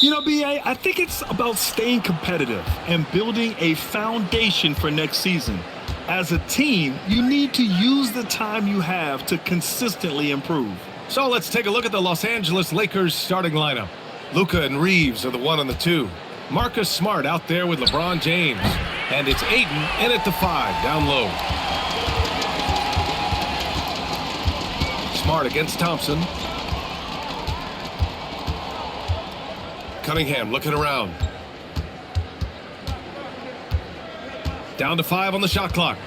You know, BA, I think it's about staying competitive and building a foundation for next season. As a team, you need to use the time you have to consistently improve. So let's take a look at the Los Angeles Lakers starting lineup. Luka and Reeves are the 1 and the 2. Marcus Smart out there with LeBron James. And it's Ayton in at the 5, down low. Smart against Thompson. Cunningham looking around. Down to 5 on the shot clock.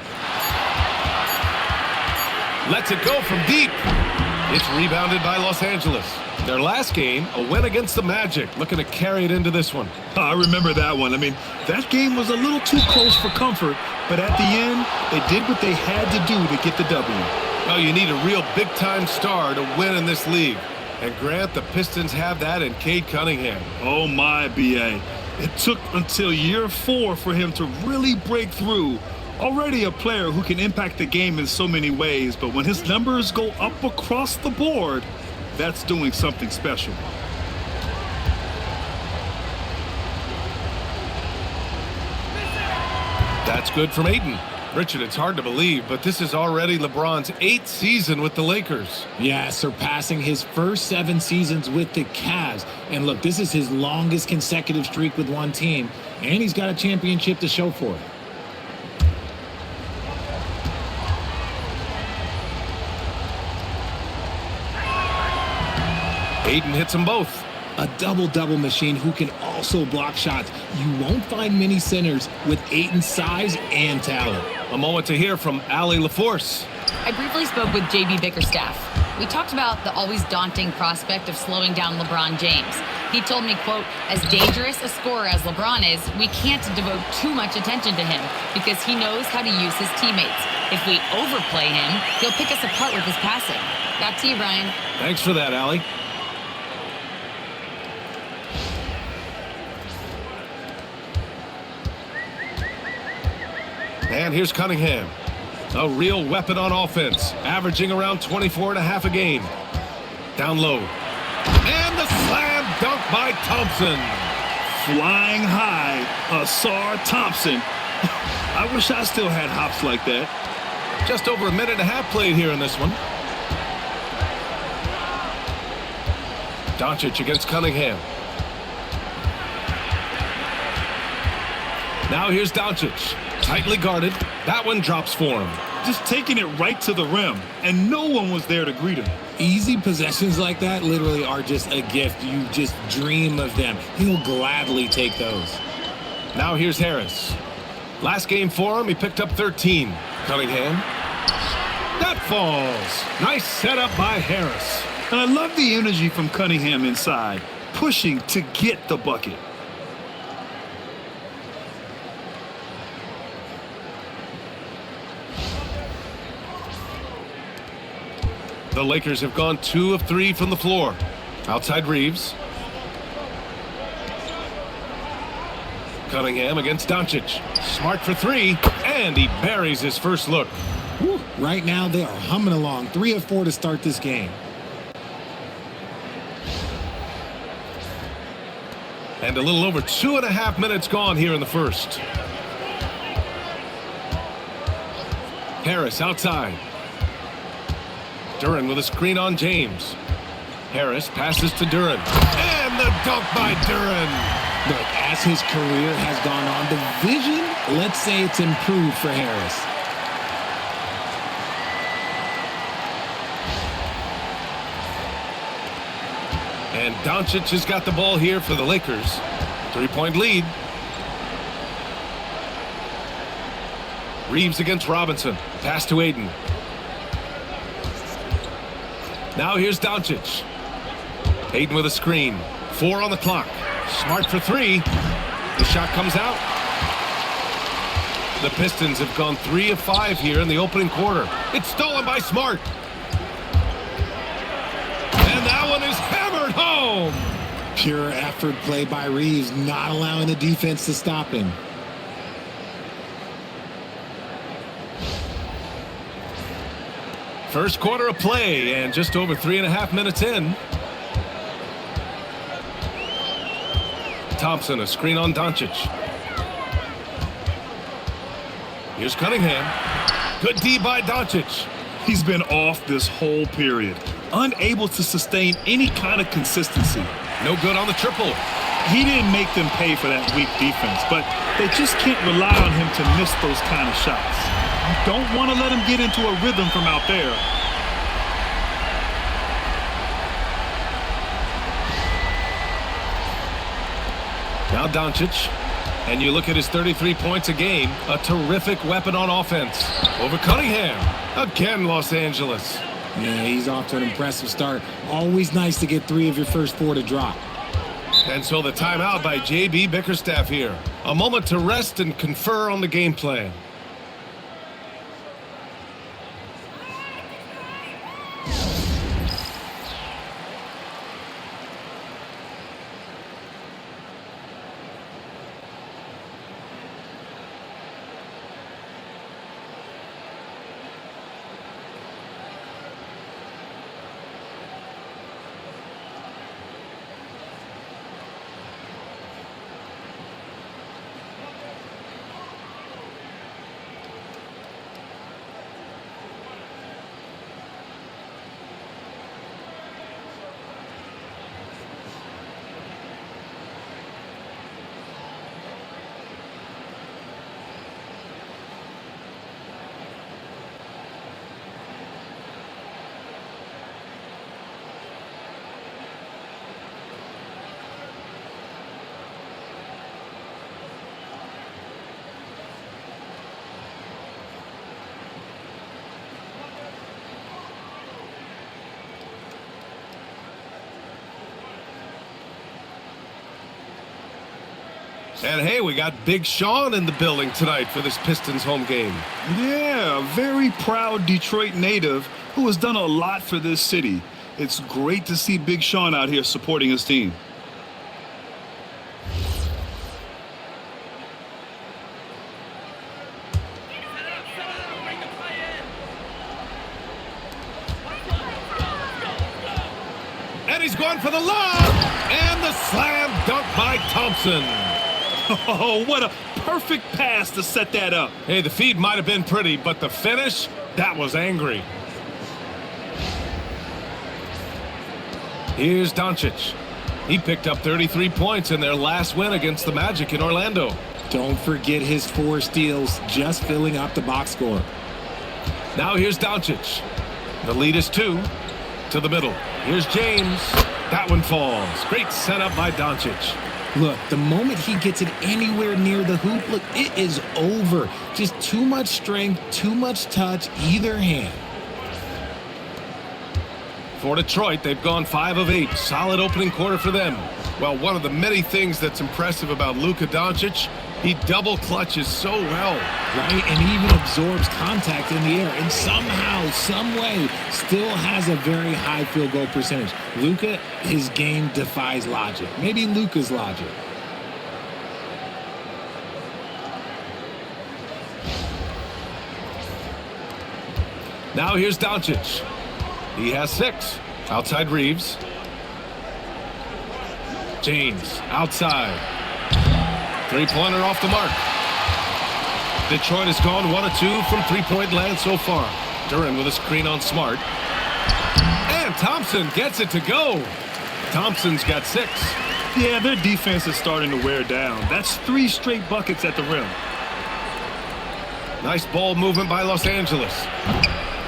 Lets it go from deep. It's rebounded by Los Angeles. Their last game, a win against the Magic, looking to carry it into this one. I remember that one. I mean, that game was a little too close for comfort, but at the end, they did what they had to do to get the W. Well, you need a real big-time star to win in this league. And Grant, the Pistons have that in Cade Cunningham. Oh my, BA. It took until year 4 for him to really break through. Already a player who can impact the game in so many ways, but when his numbers go up across the board, that's doing something special. That's good from Ayton. Richard, it's hard to believe, but this is already LeBron's 8th season with the Lakers. Yeah, surpassing his first 7 seasons with the Cavs. And look, this is his longest consecutive streak with one team, and he's got a championship to show for it. Ayton hits them both. A double-double machine who can also block shots. You won't find many centers with Ayton's size and talent. A moment to hear from Allie LaForce. I briefly spoke with JB Bickerstaff. We talked about the always daunting prospect of slowing down LeBron James. He told me, quote, as dangerous a scorer as LeBron is, we can't devote too much attention to him because he knows how to use his teammates. If we overplay him, he'll pick us apart with his passing. Back to you, Brian. Thanks for that, Allie. And here's Cunningham. A real weapon on offense, averaging around 24.5 a game. Down low. And the slam dunk by Thompson. Flying high, Asar Thompson. I wish I still had hops like that. Just over a minute and a half played here in this one. Doncic against Cunningham. Now here's Doncic. Tightly guarded. That one drops for him. Just taking it right to the rim, and no one was there to greet him. Easy possessions like that literally are just a gift. You just dream of them. He'll gladly take those. Now here's Harris. Last game for him, he picked up 13. Cunningham. That falls. Nice setup by Harris. And I love the energy from Cunningham inside, pushing to get the bucket. The Lakers have gone 2 of 3 from the floor. Outside Reeves. Cunningham against Doncic. Smart for 3, and he buries his first look. Whew. Right now, they are humming along. 3 of 4 to start this game. And a little over 2.5 minutes gone here in the first. Harris outside. Duren with a screen on James. Harris passes to Duren. And the dunk by Duren. Look, as his career has gone on, the vision, let's say it's improved for Harris. And Doncic has got the ball here for the Lakers. 3-point lead. Reeves against Robinson. Pass to Ayton. Now here's Doncic. Ayton with a screen. 4 on the clock. Smart for 3. The shot comes out. The Pistons have gone 3 of 5 here in the opening quarter. It's stolen by Smart. And that one is hammered home. Pure effort play by Reeves, not allowing the defense to stop him. First quarter of play, and just over 3.5 minutes in. Thompson, a screen on Doncic. Here's Cunningham. Good D by Doncic. He's been off this whole period, unable to sustain any kind of consistency. No good on the triple. He didn't make them pay for that weak defense, but they just can't rely on him to miss those kind of shots. You don't want to let him get into a rhythm from out there. Now Doncic, and you look at his 33 points a game, a terrific weapon on offense. Over Cunningham. Again, Los Angeles. Yeah, he's off to an impressive start. Always nice to get 3 of your first 4 to drop. And so the timeout by JB Bickerstaff here. A moment to rest and confer on the game plan. And hey, we got Big Sean in the building tonight for this Pistons home game. Yeah, a very proud Detroit native who has done a lot for this city. It's great to see Big Sean out here supporting his team. And he's going for the lob! And the slam dunk by Thompson. Oh, what a perfect pass to set that up. Hey, the feed might have been pretty, but the finish, that was angry. Here's Doncic. He picked up 33 points in their last win against the Magic in Orlando. Don't forget his 4 steals, just filling up the box score. Now here's Doncic. The lead is 2 to the middle. Here's James. That one falls. Great setup by Doncic. Look, the moment he gets it anywhere near the hoop, look, it is over. Just too much strength, too much touch, either hand. For Detroit, they've gone 5 of 8. Solid opening quarter for them. Well, one of the many things that's impressive about Luka Doncic, he double clutches so well. Right, and he even absorbs contact in the air and somehow, some way, still has a very high field goal percentage. Luka, his game defies logic. Maybe Luka's logic. Now here's Doncic. He has 6. Outside Reeves. James outside. 3-pointer off the mark. Detroit has gone 1 of 2 from 3-point land so far. Duran with a screen on Smart. And Thompson gets it to go. Thompson's got 6. Yeah, their defense is starting to wear down. That's 3 straight buckets at the rim. Nice ball movement by Los Angeles.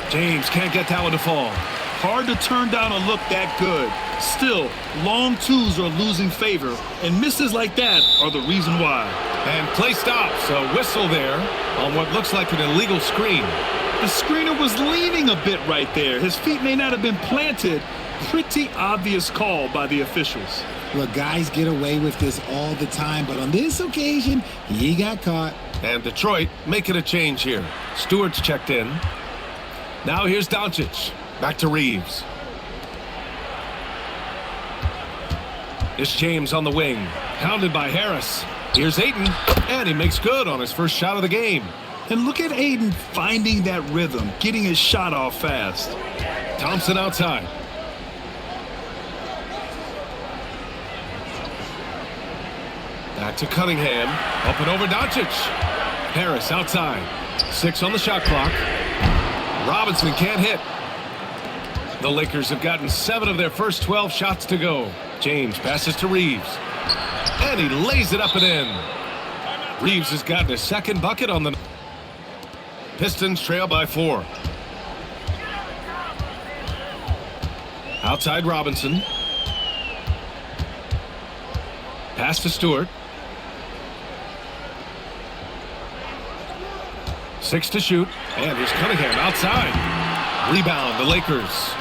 James can't get that one to fall. Hard to turn down a look that good. Still, long twos are losing favor, and misses like that are the reason why. And play stops. A whistle there on what looks like an illegal screen. The screener was leaning a bit right there. His feet may not have been planted. Pretty obvious call by the officials. Look, guys get away with this all the time, but on this occasion, he got caught. And Detroit making a change here. Stewart's checked in. Now here's Doncic. Back to Reeves. It's James on the wing. Pounded by Harris. Here's Ayton. And he makes good on his first shot of the game. And look at Ayton finding that rhythm, getting his shot off fast. Thompson outside. Back to Cunningham. Up and over Doncic. Harris outside. 6 on the shot clock. Robinson can't hit. The Lakers have gotten 7 of their first 12 shots to go. James passes to Reeves. And he lays it up and in. Reeves has gotten his second bucket on the... Pistons trail by 4. Outside Robinson. Pass to Stewart. 6 to shoot. And here's Cunningham outside. Rebound, the Lakers.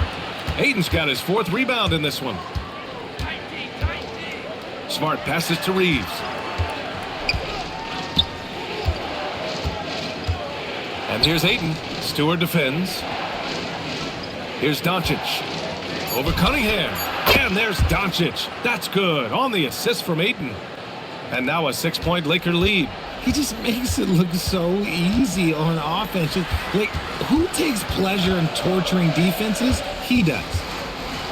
Ayton's got his 4th rebound in this one. Smart passes to Reeves. And here's Ayton. Stewart defends. Here's Doncic. Over Cunningham. And there's Doncic. That's good. On the assist from Ayton. And now a 6-point Laker lead. He just makes it look so easy on offense. Like, who takes pleasure in torturing defenses? He does.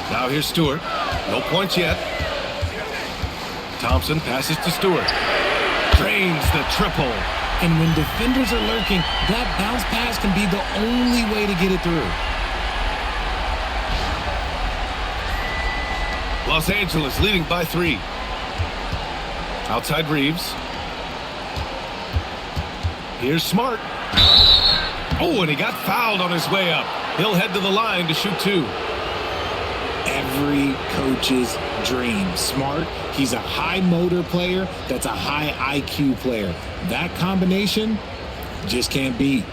Now here's Stewart. No points yet. Thompson passes to Stewart. Drains the triple. And when defenders are lurking, that bounce pass can be the only way to get it through. Los Angeles leading by 3. Outside Reeves. Here's Smart. Oh, and he got fouled on his way up. He'll head to the line to shoot 2. Every coach's dream. Smart, he's a high motor player that's a high IQ player. That combination just can't beat.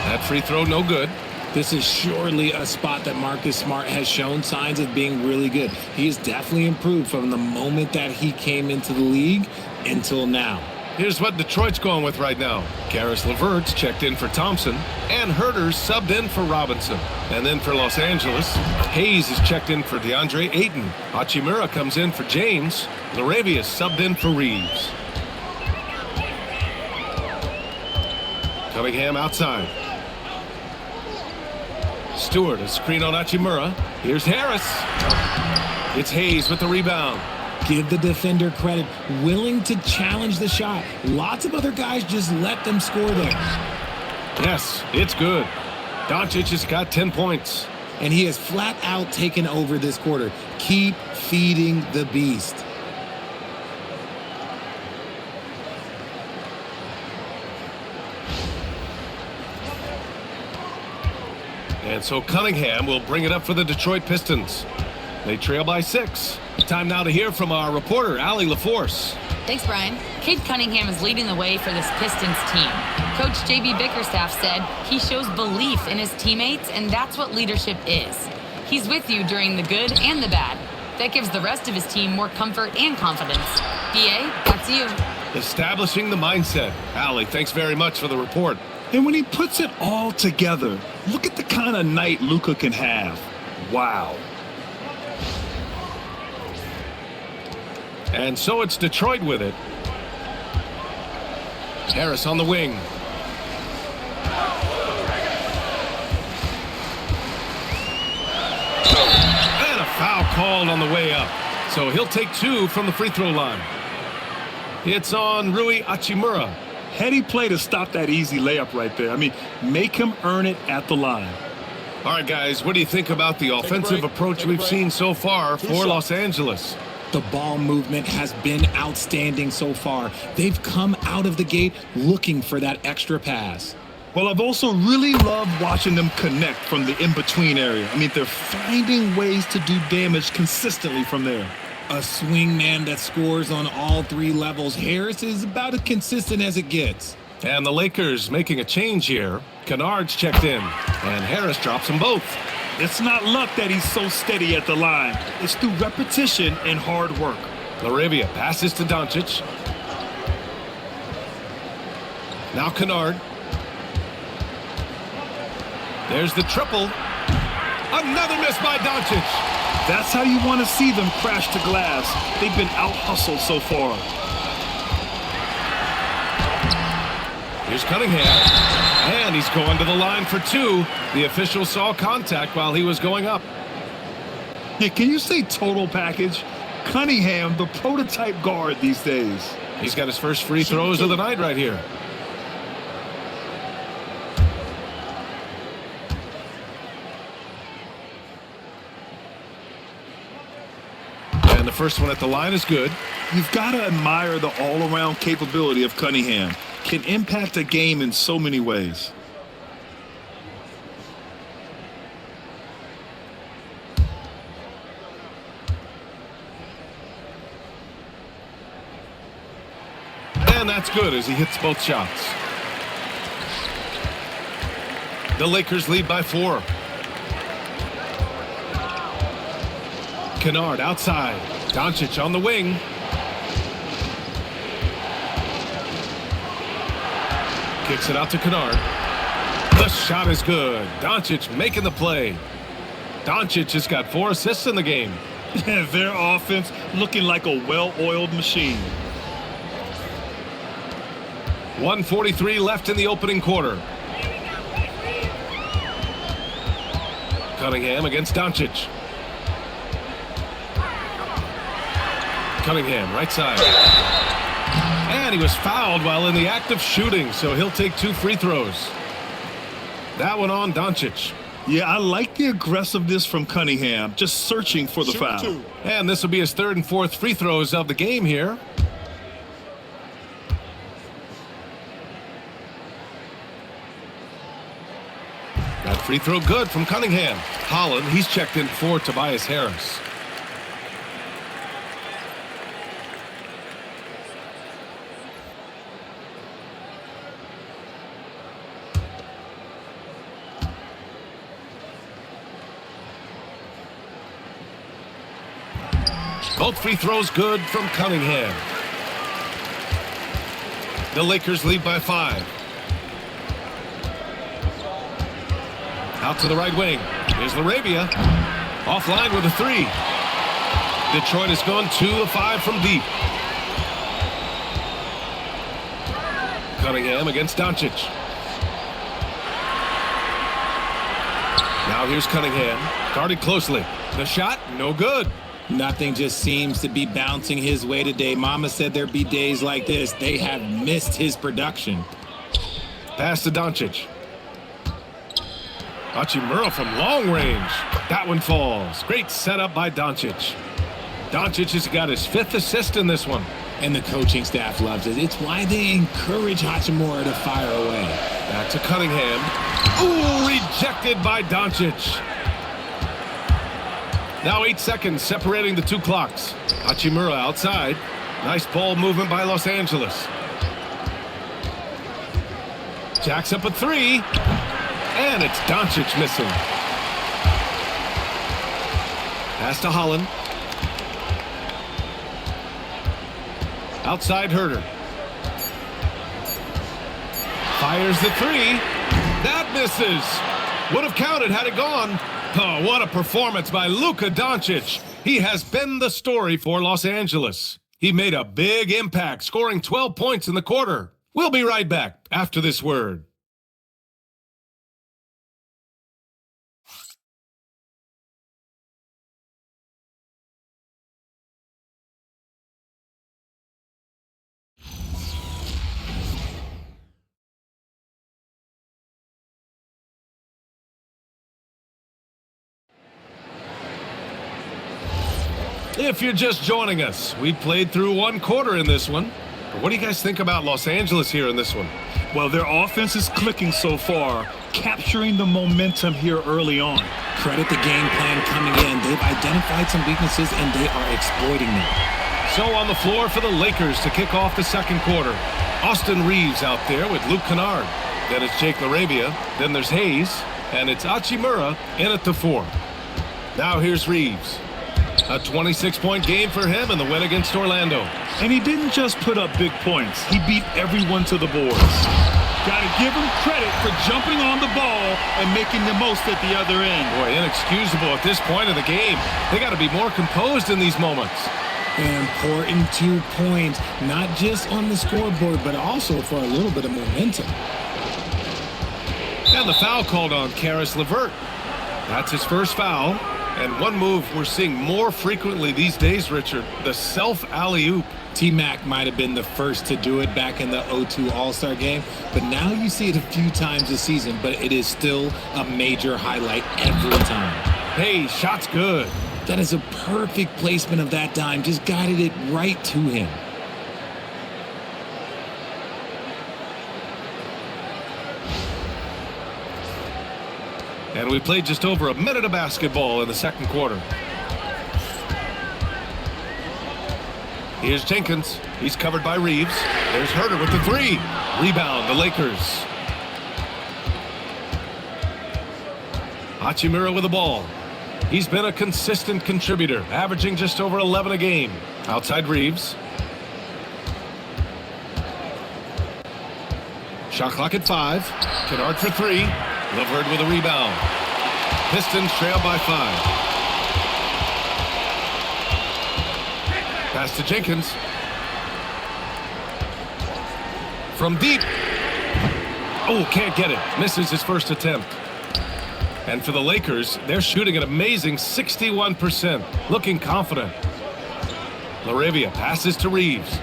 That free throw no good. This is surely a spot that Marcus Smart has shown signs of being really good. He has definitely improved from the moment that he came into the league until now. Here's what Detroit's going with right now. Karis LeVert's checked in for Thompson, and Herter's subbed in for Robinson. And then for Los Angeles, Hayes is checked in for DeAndre Ayton. Hachimura comes in for James. Laravia's subbed in for Reeves. Cunningham outside. Stewart, a screen on Hachimura. Here's Harris. It's Hayes with the rebound. Give the defender credit, willing to challenge the shot. Lots of other guys just let them score there. Yes, it's good. Doncic has got 10 points. And he has flat out taken over this quarter. Keep feeding the beast. And so Cunningham will bring it up for the Detroit Pistons. They trail by 6. Time now to hear from our reporter, Allie LaForce. Thanks, Brian. Cade Cunningham is leading the way for this Pistons team. Coach JB Bickerstaff said he shows belief in his teammates, and that's what leadership is. He's with you during the good and the bad. That gives the rest of his team more comfort and confidence. BA, back to you. Establishing the mindset. Allie, thanks very much for the report. And when he puts it all together, look at the kind of night Luka can have. Wow. And so it's Detroit with it. Harris on the wing. And a foul called on the way up. So he'll take 2 from the free throw line. It's on Rui Hachimura. Heady play to stop that easy layup right there. I mean, make him earn it at the line. All right, guys, what do you think about the offensive approach we've seen so far for Los Angeles? The ball movement has been outstanding so far. They've come out of the gate looking for that extra pass. Well, I've also really loved watching them connect from the in-between area. I mean, they're finding ways to do damage consistently from there. A swing man that scores on all 3 levels. Harris is about as consistent as it gets. And the Lakers making a change here. Kennard's checked in, and Harris drops them both. It's not luck that he's so steady at the line. It's through repetition and hard work. Laravia passes to Doncic. Now Kennard. There's the triple. Another miss by Doncic. That's how you want to see them crash to glass. They've been out-hustled so far. Here's Cunningham. And he's going to the line for two. The official saw contact while he was going up. Yeah, can you say total package? Cunningham, the prototype guard these days. He's got his first free throws of the night right here. And the first one at the line is good. You've got to admire the all-around capability of Cunningham. Can impact a game in so many ways. And that's good as he hits both shots. The Lakers lead by 4. Kennard outside. Doncic on the wing. Kicks it out to Kennard. The shot is good. Doncic making the play. Doncic has got 4 assists in the game. Their offense looking like a well-oiled machine. 1:43 left in the opening quarter. Cunningham against Doncic. Cunningham, right side. And he was fouled while in the act of shooting, so he'll take 2 free throws. That one on Doncic. Yeah, I like the aggressiveness from Cunningham, just searching for the foul. And this will be his 3rd and 4th free throws of the game here. That free throw good from Cunningham. Holland, he's checked in for Tobias Harris. Both free throws good from Cunningham. The Lakers lead by 5. Out to the right wing. Here's Larabia. Offline with a 3. Detroit has gone 2 of 5 from deep. Cunningham against Doncic. Now here's Cunningham. Guarded closely. The shot, no good. Nothing just seems to be bouncing his way today. Mama said there'd be days like this. They have missed his production. Pass to Doncic. Hachimura from long range. That one falls. Great setup by Doncic. Doncic has got his 5th assist in this one. And the coaching staff loves it. It's why they encourage Hachimura to fire away. Back to Cunningham. Ooh, rejected by Doncic. Now 8 seconds separating the 2 clocks. Hachimura outside. Nice ball movement by Los Angeles. Jacks up a 3. And it's Doncic missing. Pass to Holland. Outside Herter. Fires the 3. That misses. Would have counted had it gone. Oh, what a performance by Luka Doncic. He has been the story for Los Angeles. He made a big impact, scoring 12 points in the quarter. We'll be right back after this word. If you're just joining us, we played through 1 quarter in this one. But what do you guys think about Los Angeles here in this one? Well, their offense is clicking so far, capturing the momentum here early on. Credit the game plan coming in. They've identified some weaknesses, and they are exploiting them. So on the floor for the Lakers to kick off the 2nd quarter. Austin Reeves out there with Luke Kennard. Then it's Jake Larabia. Then there's Hayes. And it's Hachimura in at the 4. Now here's Reeves. A 26-point game for him in the win against Orlando. And he didn't just put up big points. He beat everyone to the boards. Got to give him credit for jumping on the ball and making the most at the other end. Boy, inexcusable at this point of the game. They got to be more composed in these moments. An important 2 points, not just on the scoreboard, but also for a little bit of momentum. And the foul called on Karis LeVert. That's his first foul. And one move we're seeing more frequently these days, Richard, the self alley-oop. T-Mac might have been the first to do it back in the 0-2 All-Star game, but now you see it a few times this season, but it is still a major highlight every time. Hey, shot's good. That is a perfect placement of that dime. Just guided it right to him. And we played just over a minute of basketball in the second quarter. Here's Jenkins. He's covered by Reeves. There's Herter with the three. Rebound, the Lakers. Hachimura with the ball. He's been a consistent contributor, averaging just over 11 a game. Outside Reeves. Shot clock at 5. Kennard for 3. LeVert with a rebound. Pistons trail by 5. Pass to Jenkins. From deep. Oh, can't get it. Misses his first attempt. And for the Lakers, they're shooting an amazing 61%. Looking confident. LaRavia passes to Reeves.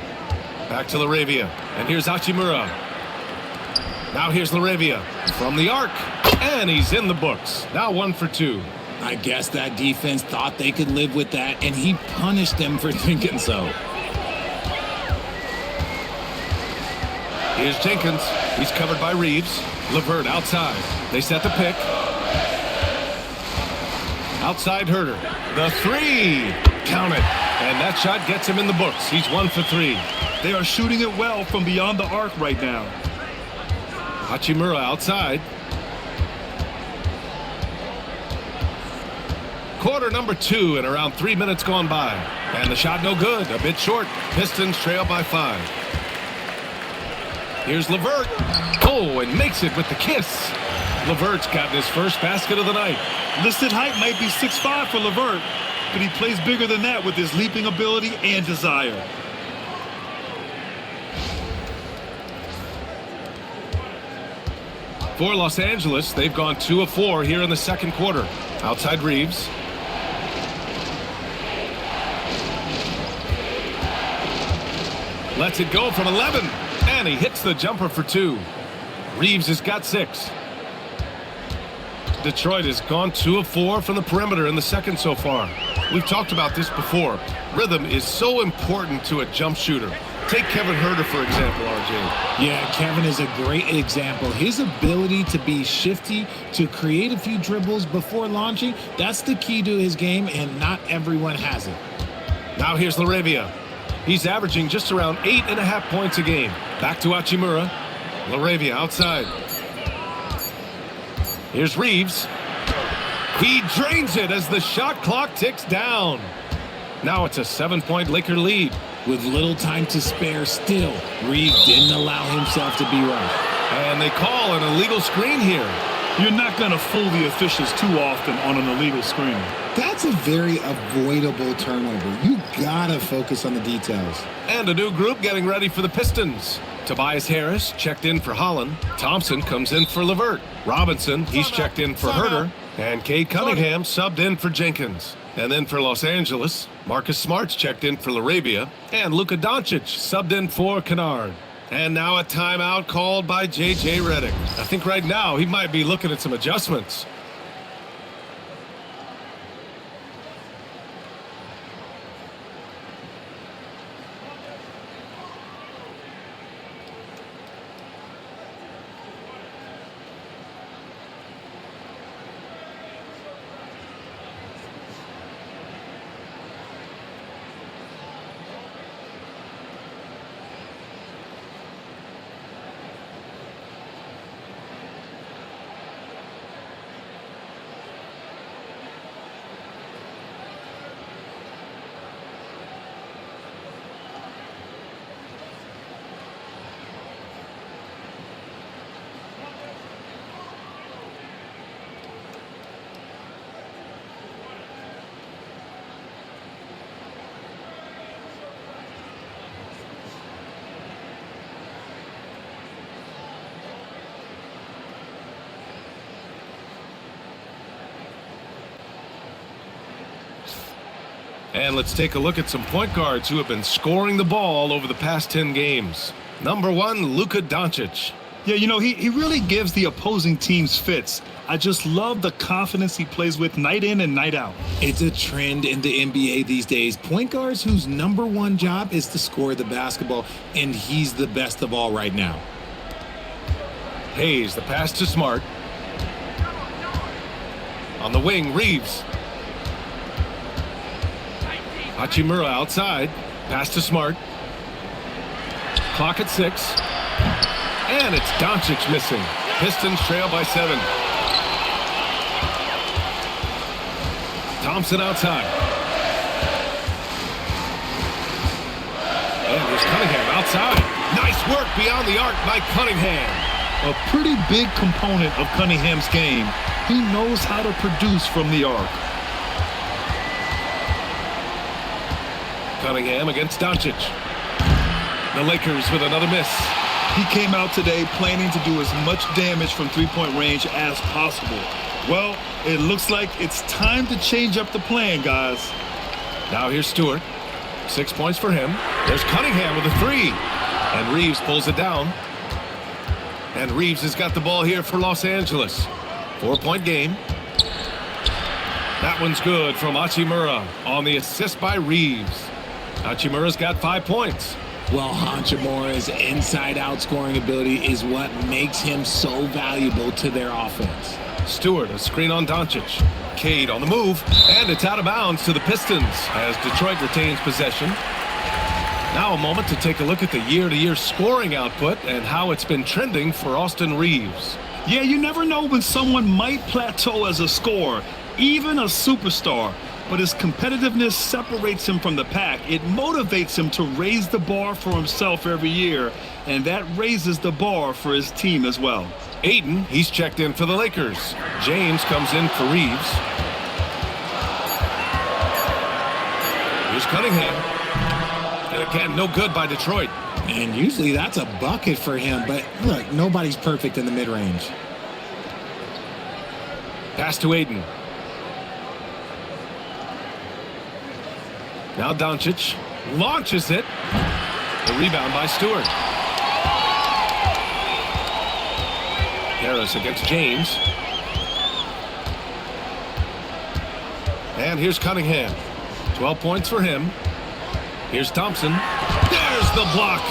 Back to LaRavia. And here's Hachimura. Now here's LaRavia from the arc. And he's in the books. Now 1 for 2. I guess that defense thought they could live with that, and he punished them for thinking so. Here's Jenkins. He's covered by Reeves. LeVert outside. They set the pick. Outside Herter. The three. Count it. And that shot gets him in the books. He's 1 for 3. They are shooting it well from beyond the arc right now. Hachimura outside. Quarter number 2 and around 3 minutes gone by. And the shot no good. A bit short. Pistons trail by 5. Here's LeVert. Oh, and makes it with the kiss. LeVert's gotten his first basket of the night. Listed height might be 6'5" for LeVert, but he plays bigger than that with his leaping ability and desire. For Los Angeles, they've gone 2 of 4 here in the second quarter. Outside Reeves. Lets it go from 11. And he hits the jumper for 2. Reeves has got 6. Detroit has gone 2 of 4 from the perimeter in the second so far. We've talked about this before. Rhythm is so important to a jump shooter. Take Kevin Herter, for example, RJ. Yeah, Kevin is a great example. His ability to be shifty, to create a few dribbles before launching, that's the key to his game, and not everyone has it. Now here's LaRavia. He's averaging just around 8.5 points a game. Back to Hachimura. LaRavia outside. Here's Reeves. He drains it as the shot clock ticks down. Now it's a 7-point Laker lead. With little time to spare still, Reeves didn't allow himself to be right. And they call an illegal screen here. You're not going to fool the officials too often on an illegal screen. That's a very avoidable turnover. You gotta focus on the details. And a new group getting ready for the Pistons. Tobias Harris checked in for Holland. Thompson comes in for LeVert. Robinson, he's checked in for Herter. And Cade Cunningham subbed in for Jenkins. And then for Los Angeles, Marcus Smart's checked in for LaRavia. And Luka Doncic subbed in for Kennard. And now a timeout called by J.J. Redick. I think right now he might be looking at some adjustments. And let's take a look at some point guards who have been scoring the ball over the past 10 games. Number 1, Luka Doncic. Yeah, you know, he really gives the opposing teams fits. I just love the confidence he plays with night in and night out. It's a trend in the NBA these days. Point guards whose number one job is to score the basketball, and he's the best of all right now. Hayes, the pass to Smart. On the wing, Reeves. Hachimura outside. Pass to Smart. Clock at 6. And it's Doncic missing. Pistons trail by 7. Thompson outside. And here's Cunningham outside. Nice work beyond the arc by Cunningham. A pretty big component of Cunningham's game. He knows how to produce from the arc. Cunningham against Doncic. The Lakers with another miss. He came out today planning to do as much damage from three-point range as possible. Well, it looks like it's time to change up the plan, guys. Now here's Stewart. 6 points for him. There's Cunningham with a 3. And Reeves pulls it down. And Reeves has got the ball here for Los Angeles. 4-point game. That one's good from Hachimura on the assist by Reeves. Hachimura's got 5 points. Well, Hachimura's inside-out scoring ability is what makes him so valuable to their offense. Stewart, a screen on Doncic. Cade on the move, and it's out of bounds to the Pistons as Detroit retains possession. Now a moment to take a look at the year-to-year scoring output and how it's been trending for Austin Reeves. Yeah, you never know when someone might plateau as a scorer, even a superstar. But his competitiveness separates him from the pack. It motivates him to raise the bar for himself every year, and that raises the bar for his team as well. Aiden, he's checked in for the Lakers. James comes in for Reeves. Here's Cunningham. And again, no good by Detroit. And usually that's a bucket for him, but look, nobody's perfect in the mid-range. Pass to Aiden. Now Doncic launches it. The rebound by Stewart. Harris against James. And here's Cunningham. 12 points for him. Here's Thompson. There's the block.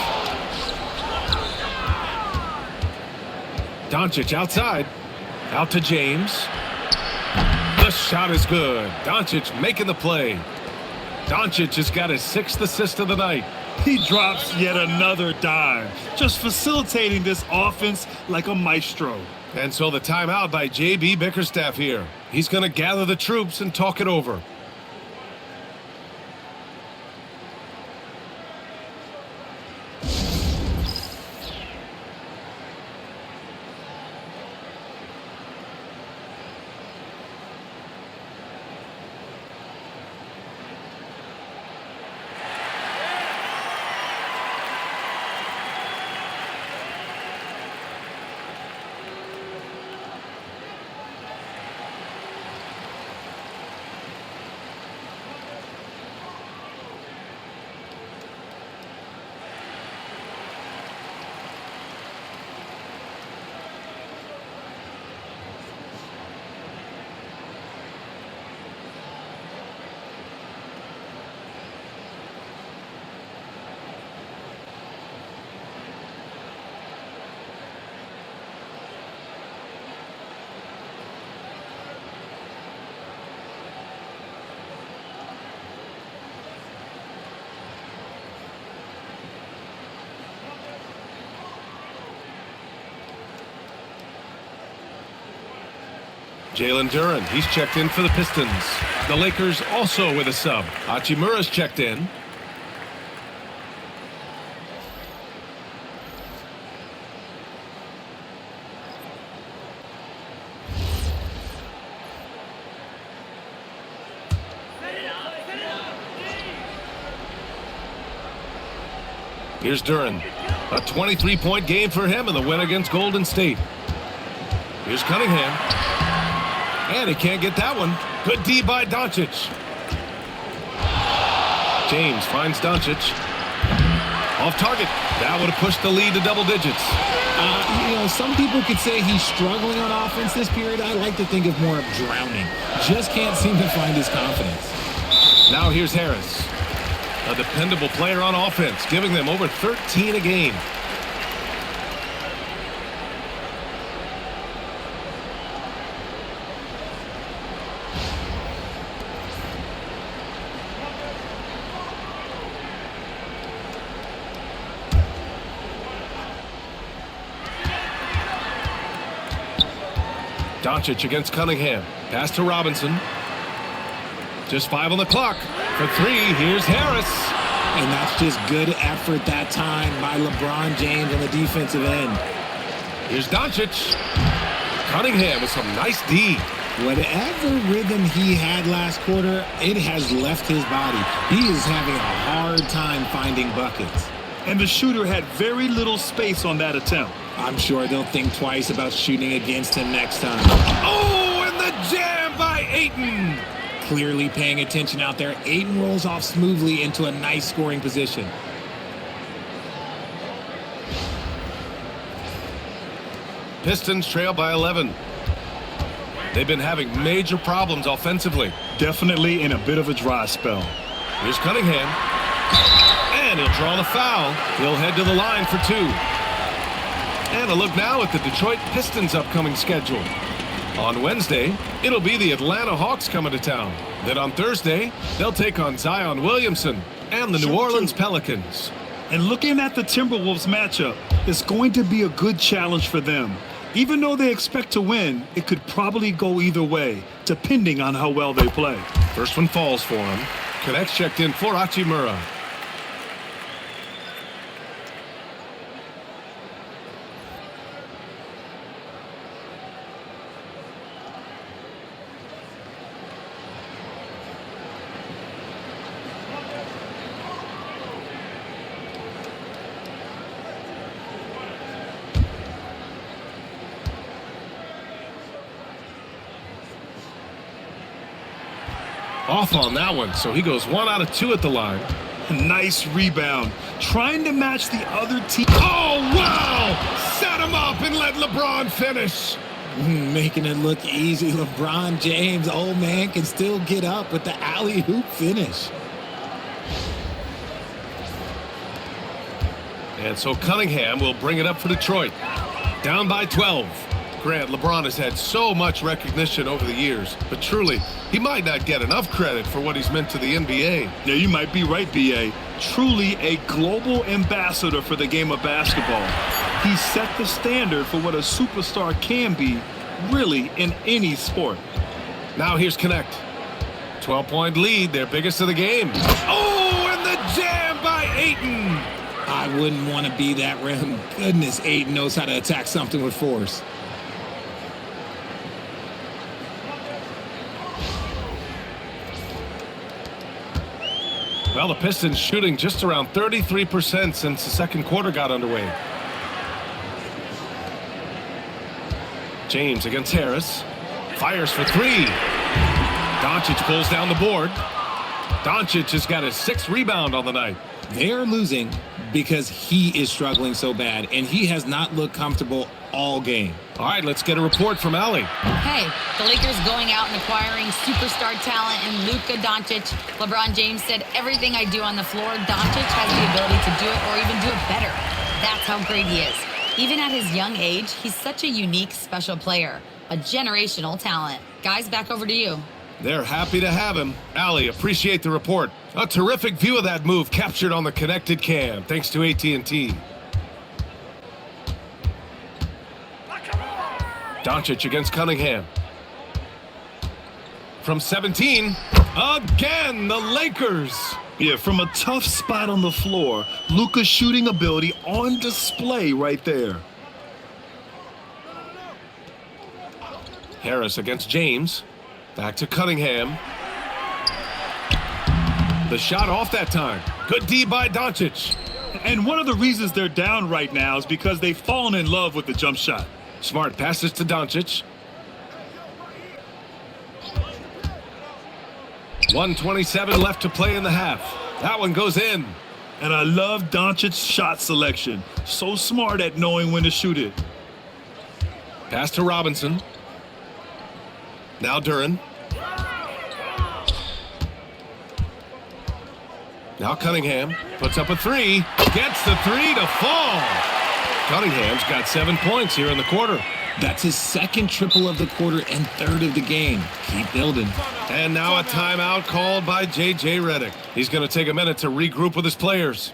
Doncic outside. Out to James. The shot is good. Doncic making the play. Doncic has got his 6th assist of the night. He drops yet another dime, just facilitating this offense like a maestro. And so the timeout by J.B. Bickerstaff here. He's going to gather the troops and talk it over. Jalen Duren, he's checked in for the Pistons. The Lakers also with a sub. Hachimura's checked in. Here's Duren. A 23-point game for him in the win against Golden State. Here's Cunningham. And he can't get that one. Good D by Doncic. James finds Doncic. Off target. That would have pushed the lead to double digits. Some people could say he's struggling on offense this period. I like to think of more of drowning. Just can't seem to find his confidence. Now here's Harris. A dependable player on offense, giving them over 13 a game. Doncic against Cunningham. Pass to Robinson. Just 5 on the clock. For 3, here's Harris. And that's just good effort that time by LeBron James on the defensive end. Here's Doncic. Cunningham with some nice D. Whatever rhythm he had last quarter, it has left his body. He is having a hard time finding buckets. And the shooter had very little space on that attempt. I'm sure they'll think twice about shooting against him next time. Oh, and the jam by Ayton. Clearly paying attention out there. Ayton rolls off smoothly into a nice scoring position. Pistons trail by 11. They've been having major problems offensively. Definitely in a bit of a dry spell. Here's Cunningham. And he'll draw the foul. He'll head to the line for 2. And a look now at the Detroit Pistons' upcoming schedule. On Wednesday, it'll be the Atlanta Hawks coming to town. Then on Thursday, they'll take on Zion Williamson and the New Orleans Pelicans. And looking at the Timberwolves matchup, it's going to be a good challenge for them. Even though they expect to win, it could probably go either way, depending on how well they play. First one falls for him. Connects checked in for Hachimura. Off on that one, so he goes 1 out of 2 at the line. Nice rebound. Trying to match the other team. Oh, wow! Set him up and let LeBron finish. Making it look easy. LeBron James, old man, can still get up with the alley-oop finish. And so Cunningham will bring it up for Detroit. Down by 12. Grant, LeBron has had so much recognition over the years, but truly, he might not get enough credit for what he's meant to the NBA. Yeah, you might be right, B.A. Truly a global ambassador for the game of basketball. He set the standard for what a superstar can be, really, in any sport. Now here's Connect. 12-point lead, their biggest of the game. Oh, and the jam by Ayton. I wouldn't want to be that rim. Goodness, Ayton knows how to attack something with force. Well, the Pistons shooting just around 33% since the second quarter got underway. James against Harris. Fires for 3. Doncic pulls down the board. Doncic has got his 6th rebound on the night. They're losing because he is struggling so bad, and he has not looked comfortable all game. All right, let's get a report from Allie. Hey, the Lakers going out and acquiring superstar talent in Luka Doncic. LeBron James said, everything I do on the floor, Doncic has the ability to do it or even do it better. That's how great he is. Even at his young age, he's such a unique, special player. A generational talent. Guys, back over to you. They're happy to have him. Allie, appreciate the report. A terrific view of that move captured on the connected cam, thanks to AT&T. Doncic against Cunningham. From 17, again, the Lakers. Yeah, from a tough spot on the floor, Luka's shooting ability on display right there. Harris against James. Back to Cunningham. The shot off that time. Good D by Doncic. And one of the reasons they're down right now is because they've fallen in love with the jump shot. Smart passes to Doncic. 1:27 left to play in the half. That one goes in. And I love Doncic's shot selection. So smart at knowing when to shoot it. Pass to Robinson. Now Duren. Now Cunningham puts up a three. Gets the three to fall. Cunningham's got 7 points here in the quarter. That's his second triple of the quarter and third of the game. Keep building. And now a timeout called by J.J. Redick. He's going to take a minute to regroup with his players.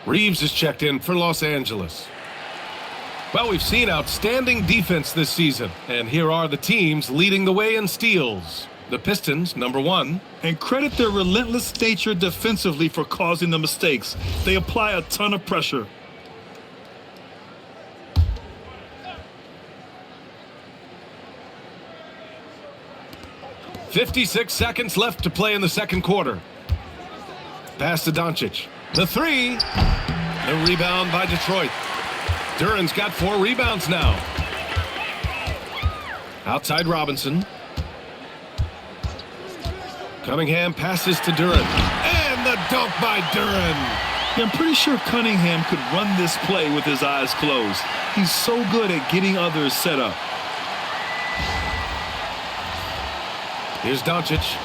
Reeves is checked in for Los Angeles. Well, we've seen outstanding defense this season, and here are the teams leading the way in steals. The Pistons, number 1. And credit their relentless nature defensively for causing the mistakes. They apply a ton of pressure. .56 seconds left to play in the second quarter. Pass to Doncic. The three. The rebound by Detroit. Duren's got 4 rebounds now. Outside Robinson. Cunningham passes to Duren. And the dunk by Duren. I'm pretty sure Cunningham could run this play with his eyes closed. He's so good at getting others set up. Here's Doncic.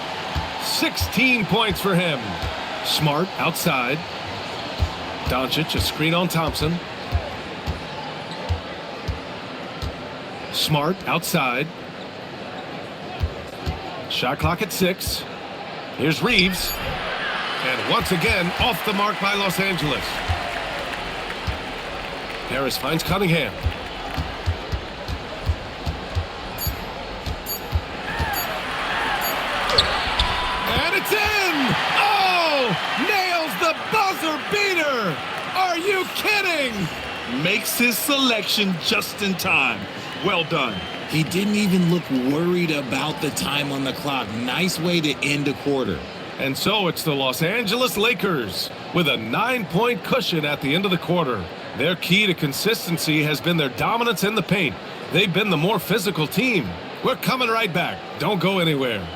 16 points for him. Smart outside. Doncic, a screen on Thompson. Smart outside. Shot clock at 6. Here's Reeves. And once again, off the mark by Los Angeles. Harris finds Cunningham. And it's in! Oh! Nails the buzzer beater! Are you kidding? Makes his selection just in time. Well done. He didn't even look worried about the time on the clock. Nice way to end a quarter. And so it's the Los Angeles Lakers with a 9-point cushion at the end of the quarter. Their key to consistency has been their dominance in the paint. They've been the more physical team. We're coming right back. Don't go anywhere.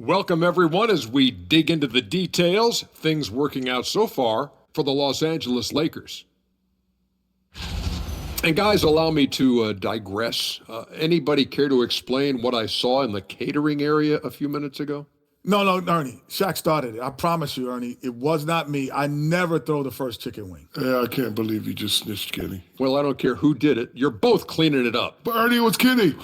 Welcome, everyone, as we dig into the details, things working out so far for the Los Angeles Lakers. And guys, allow me to digress. Anybody care to explain what I saw in the catering area a few minutes ago? No, Ernie. Shaq started it. I promise you, Ernie, it was not me. I never throw the first chicken wing. Yeah, I can't believe you just snitched Kenny. Well, I don't care who did it. You're both cleaning it up. But Ernie, it was Kenny.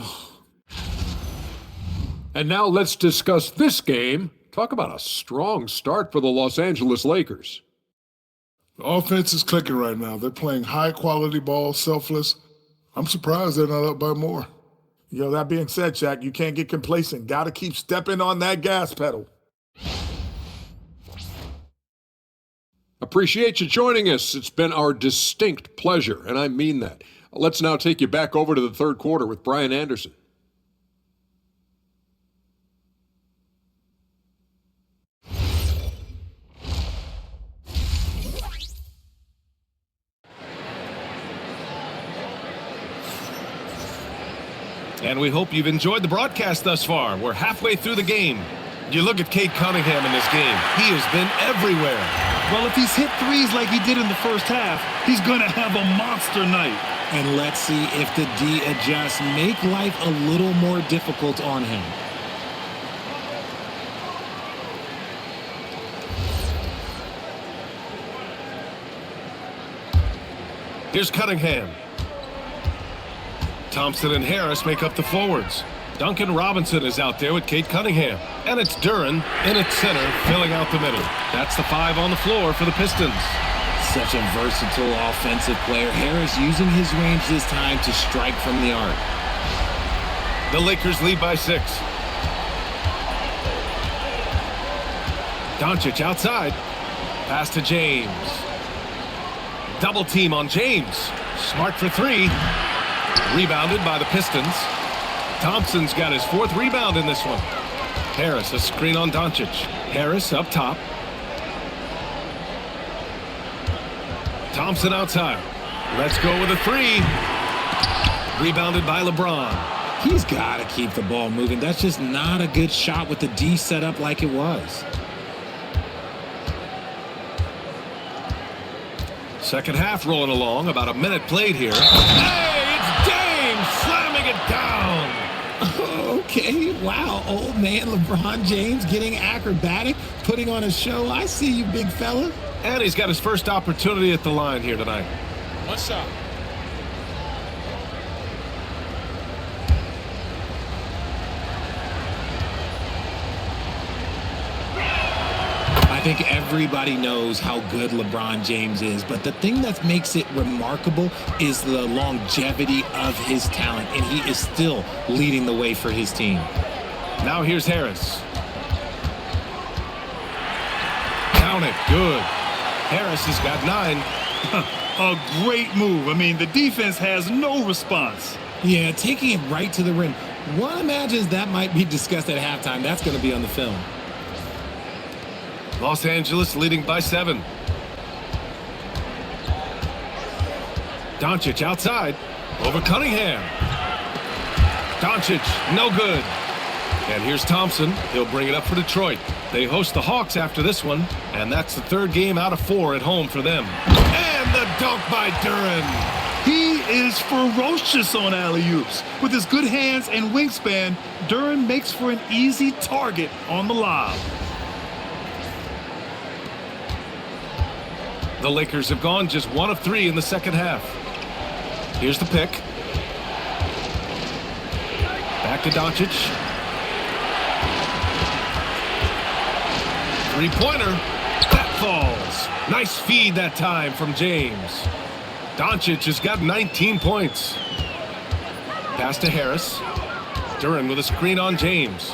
And now let's discuss this game. Talk about a strong start for the Los Angeles Lakers. The offense is clicking right now. They're playing high-quality ball, selfless. I'm surprised they're not up by more. Yo, that being said, Shaq, you can't get complacent. Got to keep stepping on that gas pedal. Appreciate you joining us. It's been our distinct pleasure, and I mean that. Let's now take you back over to the third quarter with Brian Anderson. And we hope you've enjoyed the broadcast thus far. We're halfway through the game. You look at Cade Cunningham in this game. He has been everywhere. Well, if he's hit threes like he did in the first half, he's going to have a monster night. And let's see if the D adjusts, make life a little more difficult on him. Here's Cunningham. Thompson and Harris make up the forwards. Duncan Robinson is out there with Cade Cunningham. And it's Duren in its center, filling out the middle. That's the 5 on the floor for the Pistons. Such a versatile offensive player. Harris using his range this time to strike from the arc. The Lakers lead by 6. Doncic outside. Pass to James. Double team on James. Smart for 3. Rebounded by the Pistons. Thompson's got his 4th rebound in this one. Harris, a screen on Doncic. Harris up top. Thompson outside. Let's go with a 3. Rebounded by LeBron. He's got to keep the ball moving. That's just not a good shot with the D set up like it was. Second half rolling along. About a minute played here. Hey, it's James slamming it down. Okay, wow. Old man LeBron James getting acrobatic, putting on a show. I see you, big fella. And he's got his first opportunity at the line here tonight. One shot. I think everybody knows how good LeBron James is, but the thing that makes it remarkable is the longevity of his talent, and he is still leading the way for his team. Now here's Harris. Count it. Good. Harris has got 9. A great move. I mean, the defense has no response. Yeah, taking it right to the rim. One imagines that might be discussed at halftime. That's going to be on the film. Los Angeles leading by 7. Doncic outside. Over Cunningham. Doncic, no good. And here's Thompson. He'll bring it up for Detroit. They host the Hawks after this one, and that's the 3rd game out of 4 at home for them. And the dunk by Duren. He is ferocious on alley-oops. With his good hands and wingspan, Duren makes for an easy target on the lob. The Lakers have gone just 1 of 3 in the second half. Here's the pick. Back to Doncic. 3-pointer. That falls. Nice feed that time from James. Doncic has got 19 points. Pass to Harris. Duren with a screen on James.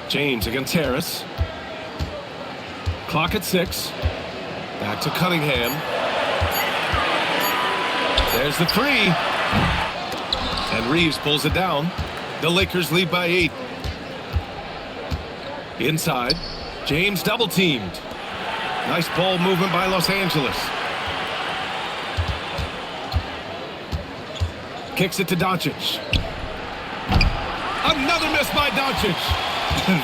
James against Harris. Clock at 6. Back to Cunningham. There's the 3. And Reeves pulls it down. The Lakers lead by 8. Inside. James double teamed. Nice ball movement by Los Angeles. Kicks it to Doncic. Another miss by Doncic.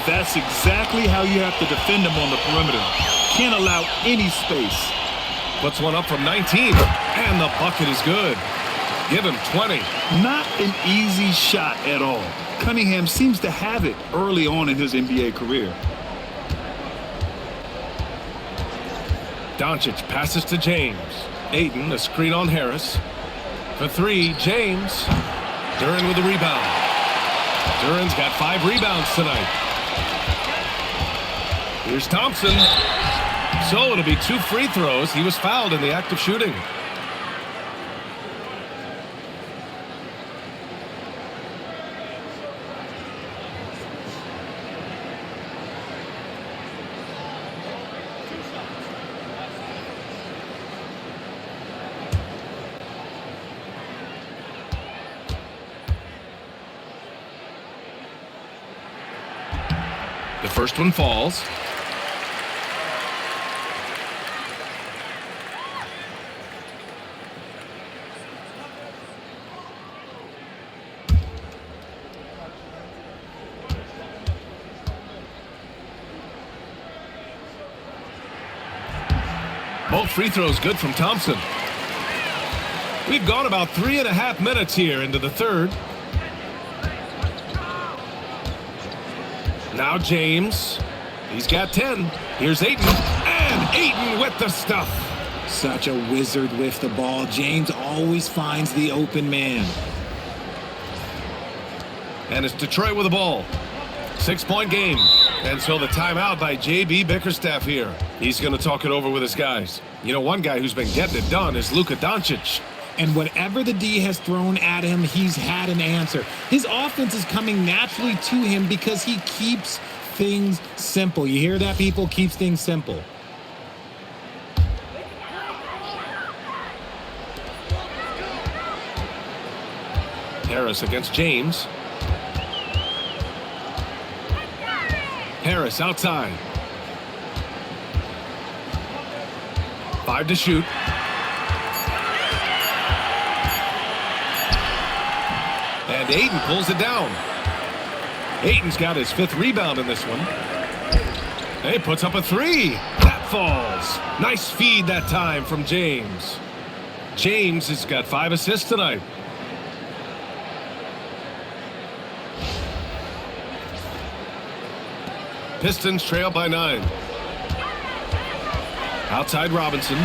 That's exactly how you have to defend him on the perimeter. Can't allow any space. Puts one up from 19, and the bucket is good. Give him 20. Not an easy shot at all. Cunningham seems to have it early on in his NBA career. Doncic passes to James. Ayton, a screen on Harris. For 3, James. Duren with the rebound. Duren's got 5 rebounds tonight. Here's Thompson. So it'll be 2 free throws. He was fouled in the act of shooting. The first one falls. Both free throws good from Thompson. We've gone about 3.5 minutes here into the third. Now James. He's got 10. Here's Ayton. And Ayton with the stuff. Such a wizard with the ball. James always finds the open man. And it's Detroit with the ball. 6-point game. And so the timeout by J.B. Bickerstaff here. He's going to talk it over with his guys. You know, one guy who's been getting it done is Luka Doncic. And whatever the D has thrown at him, he's had an answer. His offense is coming naturally to him because he keeps things simple. You hear that, people? Keeps things simple. Harris against James. Harris outside. 5 to shoot. And Ayton pulls it down. Ayton's got his 5th rebound in this one. He puts up a 3. That falls. Nice feed that time from James. James has got 5 assists tonight. Pistons trail by 9. Outside Robinson.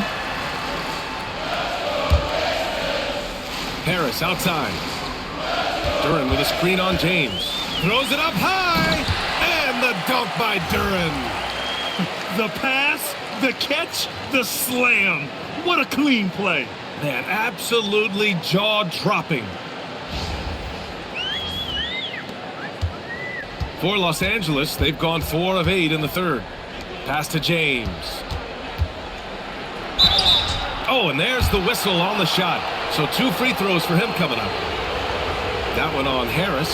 Harris outside. Duren with a screen on James. Throws it up high. And the dunk by Duren. The pass, the catch, the slam. What a clean play. Man, absolutely jaw-dropping. For Los Angeles, they've gone 4 of 8 in the third. Pass to James. Oh, and there's the whistle on the shot. So 2 free throws for him coming up. That one on Harris.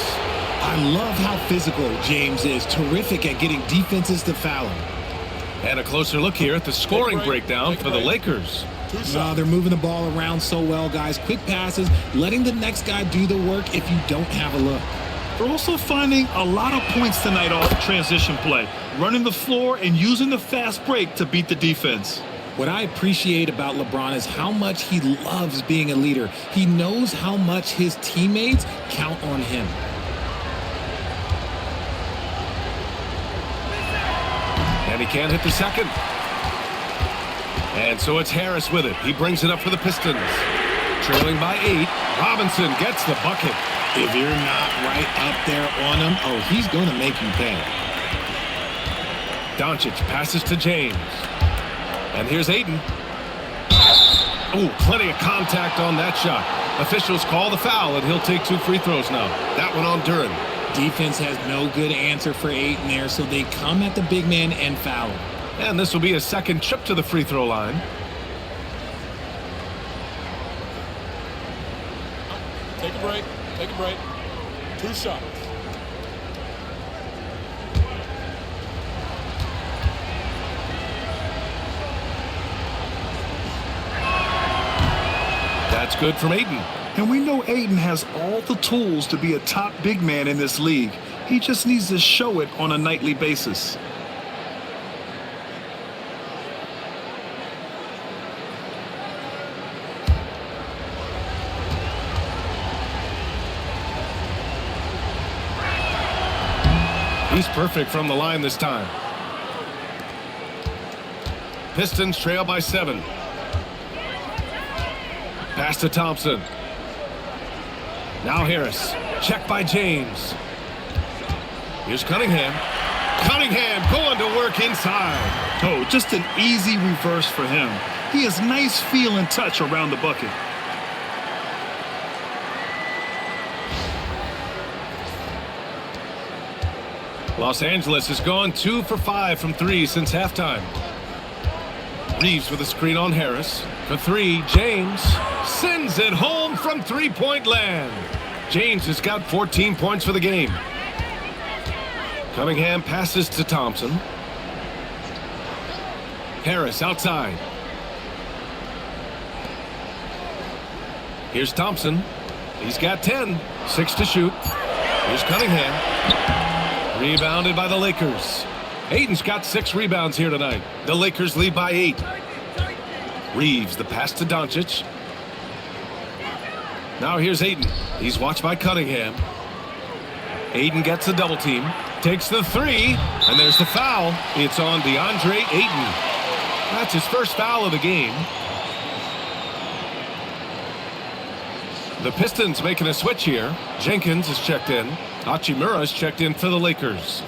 I love how physical James is. Terrific at getting defenses to foul him. And a closer look here at the scoring breakdown for the Lakers. They're moving the ball around so well, guys. Quick passes, letting the next guy do the work if you don't have a look. They're also finding a lot of points tonight off transition play, running the floor and using the fast break to beat the defense. What I appreciate about LeBron is how much he loves being a leader. He knows how much his teammates count on him. And he can't hit the second. And so it's Harris with it. He brings it up for the Pistons. Trailing by 8. Robinson gets the bucket. If you're not right up there on him, oh, he's going to make you pay. Doncic passes to James. And here's Ayton. Oh, plenty of contact on that shot. Officials call the foul, and he'll take 2 free throws now. That one on Duren. Defense has no good answer for Ayton there, so they come at the big man and foul him. And this will be a second trip to the free throw line. Take a break. Take a break. 2 shots. That's good from Ayton. And we know Ayton has all the tools to be a top big man in this league. He just needs to show it on a nightly basis. He's perfect from the line this time. Pistons trail by 7. Pass to Thompson. Now Harris. Check by James. Here's Cunningham. Cunningham going to work inside. Oh, just an easy reverse for him. He has nice feel and touch around the bucket. Los Angeles has gone 2 for 5 from 3 since halftime. Reeves with a screen on Harris. For 3, James sends it home from 3-point land. James has got 14 points for the game. Cunningham passes to Thompson. Harris outside. Here's Thompson. He's got 10. 6 to shoot. Here's Cunningham. Rebounded by the Lakers. Ayton's got 6 rebounds here tonight. The Lakers lead by 8. Reeves, the pass to Doncic. Now here's Ayton. He's watched by Cunningham. Ayton gets a double team. Takes the three. And there's the foul. It's on DeAndre Ayton. That's his first foul of the game. The Pistons making a switch here. Jenkins is checked in. Hachimura is checked in for the Lakers.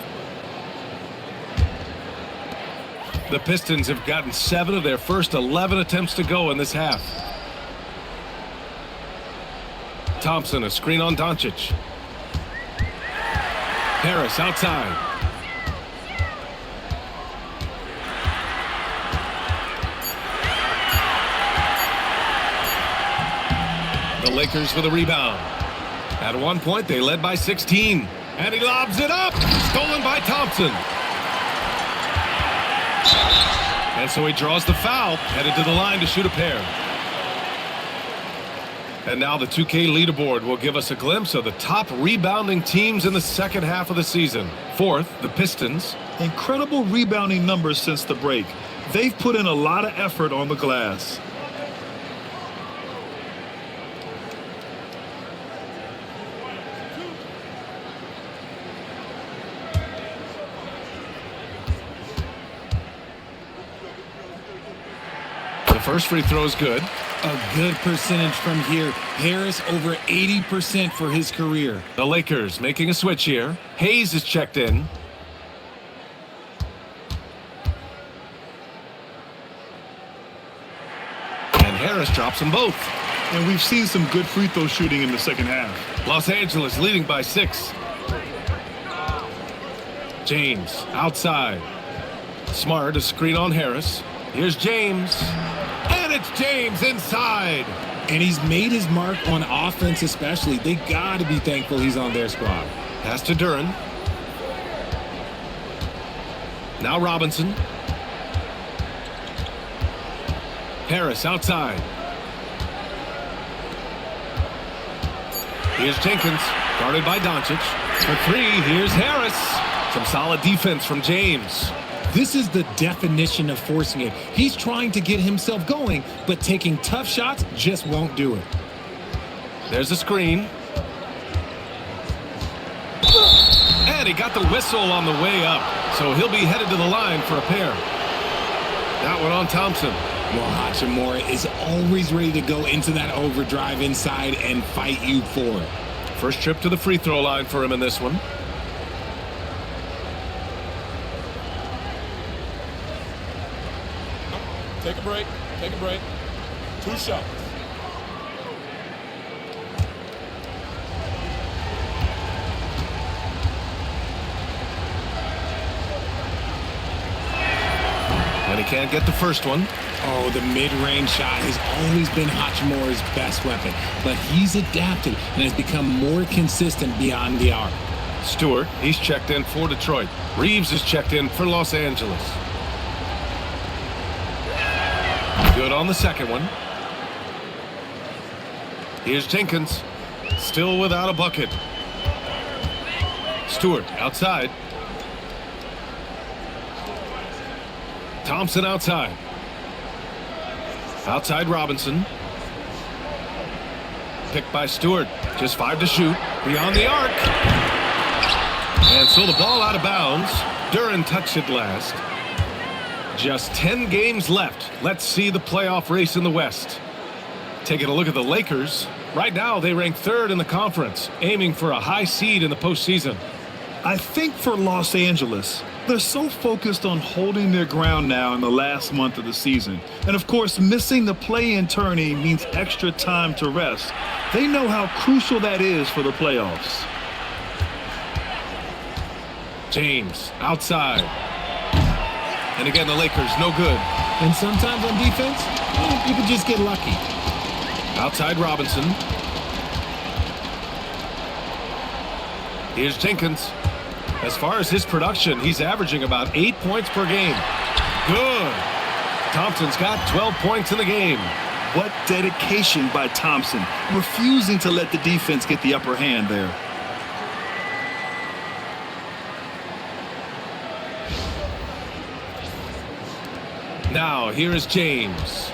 The Pistons have gotten 7 of their first 11 attempts to go in this half. Thompson, a screen on Doncic. Harris outside. The Lakers with a rebound. At one point, they led by 16. And he lobs it up. Stolen by Thompson. And so he draws the foul, headed to the line to shoot a pair. And now the 2K leaderboard will give us a glimpse of the top rebounding teams in the second half of the season. Fourth, the Pistons. Incredible rebounding numbers since the break. They've put in a lot of effort on the glass. The first free throw is good. A good percentage from here. Harris over 80% for his career. The Lakers making a switch here. Hayes is checked in. And Harris drops them both. And we've seen some good free throw shooting in the second half. Los Angeles leading by 6. James outside. Smart, a screen on Harris. Here's James. And it's James inside. And he's made his mark on offense especially. They got to be thankful he's on their squad. Pass to Duren. Now Robinson. Harris outside. Here's Jenkins, guarded by Doncic. For 3, here's Harris. Some solid defense from James. This is the definition of forcing it. He's trying to get himself going, but taking tough shots just won't do it. There's a screen. And he got the whistle on the way up, so he'll be headed to the line for a pair. That one on Thompson. Well, Hachimura is always ready to go into that overdrive inside and fight you for it. First trip to the free throw line for him in this one. Take a break. Take a break. 2 shots. And he can't get the first one. Oh, the mid-range shot has always been Hachimura's best weapon, but he's adapted and has become more consistent beyond the arc. Stewart, he's checked in for Detroit. Reeves is checked in for Los Angeles. Good on the second one. Here's Jenkins. Still without a bucket. Stewart outside. Thompson outside. Outside Robinson. Picked by Stewart. Just 5 to shoot. Beyond the arc. And so the ball out of bounds. Duren touched it last. Just 10 games left. Let's see the playoff race in the West. Taking a look at the Lakers. Right now, they rank 3rd in the conference, aiming for a high seed in the postseason. I think for Los Angeles, they're so focused on holding their ground now in the last month of the season. And of course, missing the play-in tourney means extra time to rest. They know how crucial that is for the playoffs. James outside. And again, the Lakers no good. And sometimes on defense, you can just get lucky. Outside Robinson. Here's Jenkins. As far as his production, he's averaging about 8 points per game. Good. Thompson's got 12 points in the game. What dedication by Thompson, refusing to let the defense get the upper hand there. Now, here is James.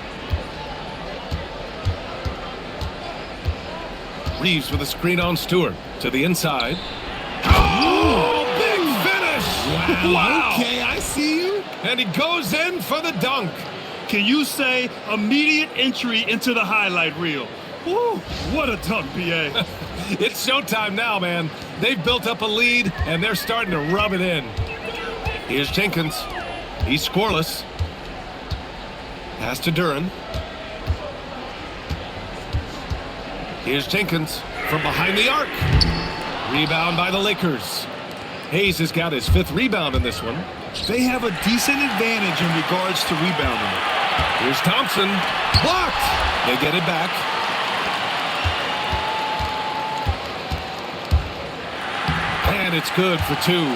Reeves with a screen on Stewart to the inside. Oh, big finish! Wow. Okay, I see you. And he goes in for the dunk. Can you say immediate entry into the highlight reel? Woo, what a dunk, BA. It's showtime now, man. They've built up a lead, and they're starting to rub it in. Here's Jenkins. He's scoreless. Pass to Duran. Here's Jenkins from behind the arc. Rebound by the Lakers. Hayes has got his 5th rebound in this one. They have a decent advantage in regards to rebounding. Here's Thompson. Blocked. They get it back. And it's good for 2.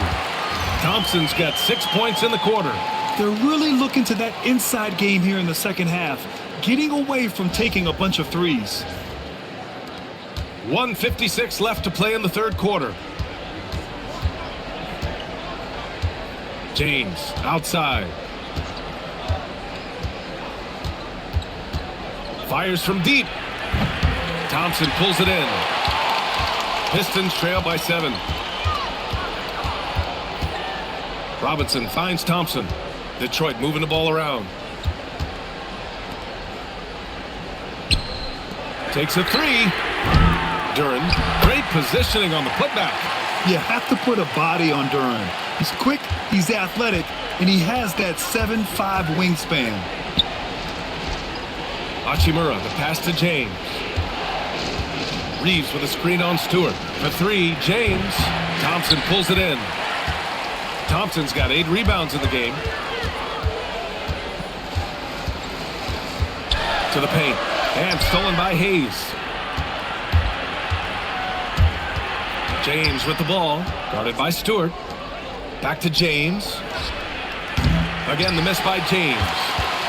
Thompson's got 6 points in the quarter. They're really looking to that inside game here in the second half, getting away from taking a bunch of threes. 1:56 left to play in the third quarter. James outside. Fires from deep. Thompson pulls it in. Pistons trail by 7. Robinson finds Thompson. Detroit moving the ball around. Takes a 3. Duran, great positioning on the putback. You have to put a body on Duran. He's quick, he's athletic, and he has that 7'5" wingspan. Hachimura, the pass to James. Reeves with a screen on Stewart. For 3, James. Thompson pulls it in. Thompson's got 8 rebounds in the game. To the paint. And stolen by Hayes. James with the ball. Guarded by Stewart. Back to James. Again, the miss by James.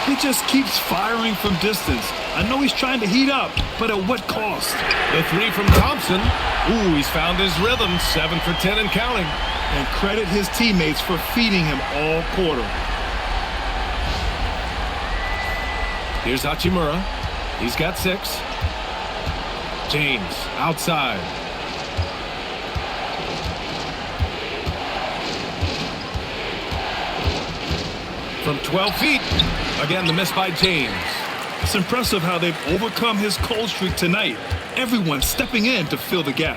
He just keeps firing from distance. I know he's trying to heat up, but at what cost? The 3 from Thompson. Ooh, he's found his rhythm. 7 for 10 and counting. And credit his teammates for feeding him all quarter. Here's Hachimura. He's got 6. James outside. From 12 feet. Again, the miss by James. It's impressive how they've overcome his cold streak tonight. Everyone stepping in to fill the gap.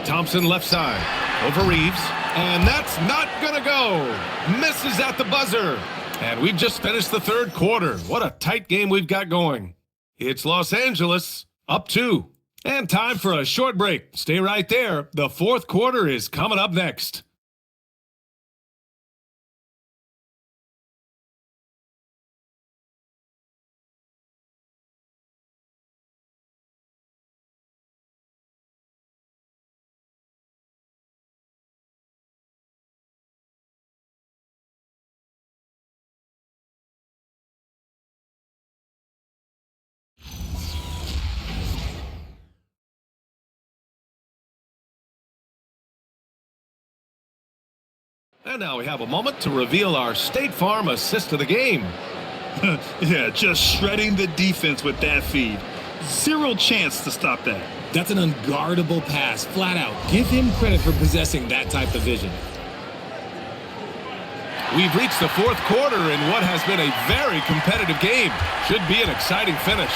Thompson left side. Over Reeves. And that's not gonna go. Misses at the buzzer. And we've just finished the third quarter. What a tight game we've got going. It's Los Angeles up 2. And time for a short break. Stay right there. The fourth quarter is coming up next. And now we have a moment to reveal our State Farm assist of the game. Yeah, just shredding the defense with that feed. Zero chance to stop that. That's an unguardable pass, flat out. Give him credit for possessing that type of vision. We've reached the fourth quarter in what has been a very competitive game. Should be an exciting finish.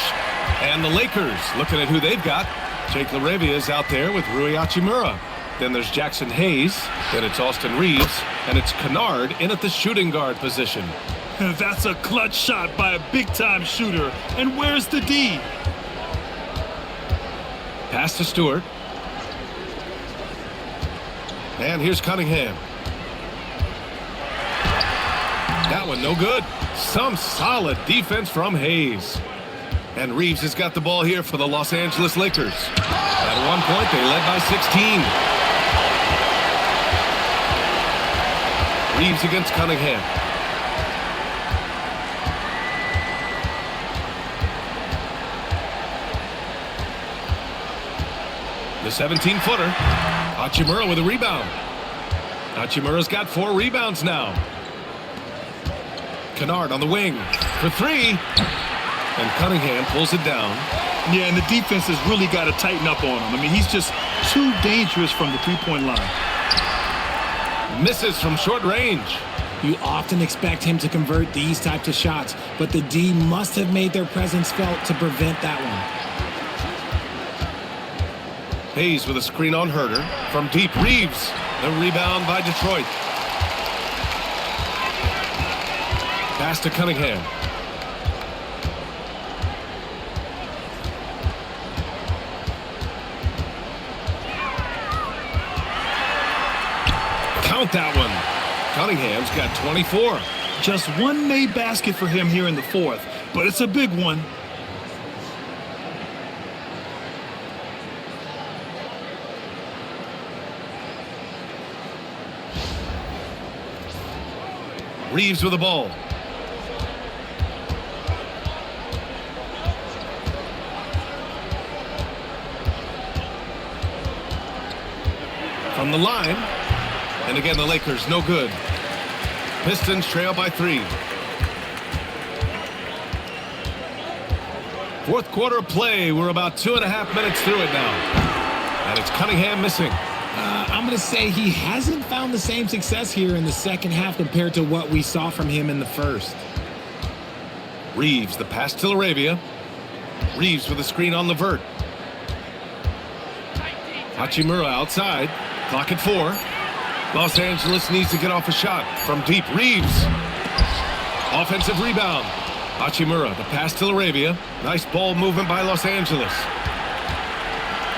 And the Lakers, looking at who they've got. Jake LaRavia is out there with Rui Hachimura. Then there's Jackson Hayes. Then it's Austin Reeves. And it's Kennard in at the shooting guard position. That's a clutch shot by a big-time shooter. And where's the D? Pass to Stewart. And here's Cunningham. That one no good. Some solid defense from Hayes. And Reeves has got the ball here for the Los Angeles Lakers. At one point, they led by 16. Reeves against Cunningham. The 17-footer. Hachimura with a rebound. Hachimura's got 4 rebounds now. Kennard on the wing for 3. And Cunningham pulls it down. Yeah, and the defense has really got to tighten up on him. I mean, he's just too dangerous from the three-point line. Misses from short range. You often expect him to convert these types of shots, but the D must have made their presence felt to prevent that one. Hayes with a screen on Herter. From deep, Reeves. The rebound by Detroit. Pass to Cunningham. Count that one. Cunningham's got 24. Just one made basket for him here in the fourth, but it's a big one. Reeves with the ball. From the line. And again, the Lakers, no good. Pistons trail by 3. Fourth quarter of play. We're about 2.5 minutes through it now. And it's Cunningham missing. I'm going to say he hasn't found the same success here in the second half compared to what we saw from him in the first. Reeves, the pass to Laravia. Reeves with a screen on Levert. Hachimura outside. Clock at 4. Los Angeles needs to get off a shot. From deep, Reeves. Offensive rebound. Hachimura, the pass to Laravia. Nice ball movement by Los Angeles.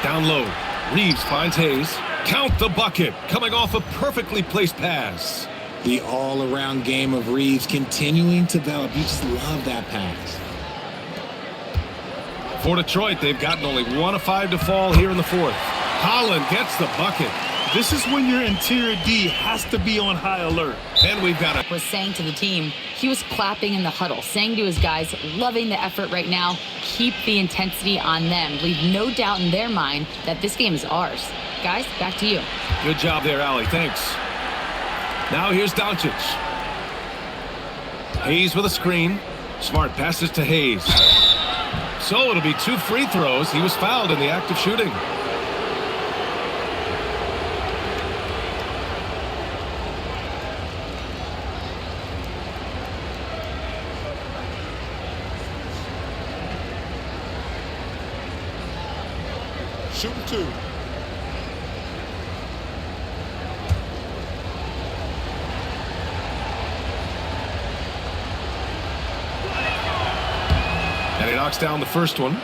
Down low. Reeves finds Hayes. Count the bucket. Coming off a perfectly placed pass. The all-around game of Reeves continuing to develop. You just love that pass. For Detroit, they've gotten only 1 of 5 to fall here in the fourth. Holland gets the bucket. This is when your interior D has to be on high alert. And we've got it. Was saying to the team, he was clapping in the huddle, saying to his guys, loving the effort right now, keep the intensity on them. Leave no doubt in their mind that this game is ours. Guys, back to you. Good job there, Allie. Thanks. Now here's Doncic. Hayes with a screen. Smart passes to Hayes. So it'll be 2 free throws. He was fouled in the act of shooting. Shooting 2. And he knocks down the first one.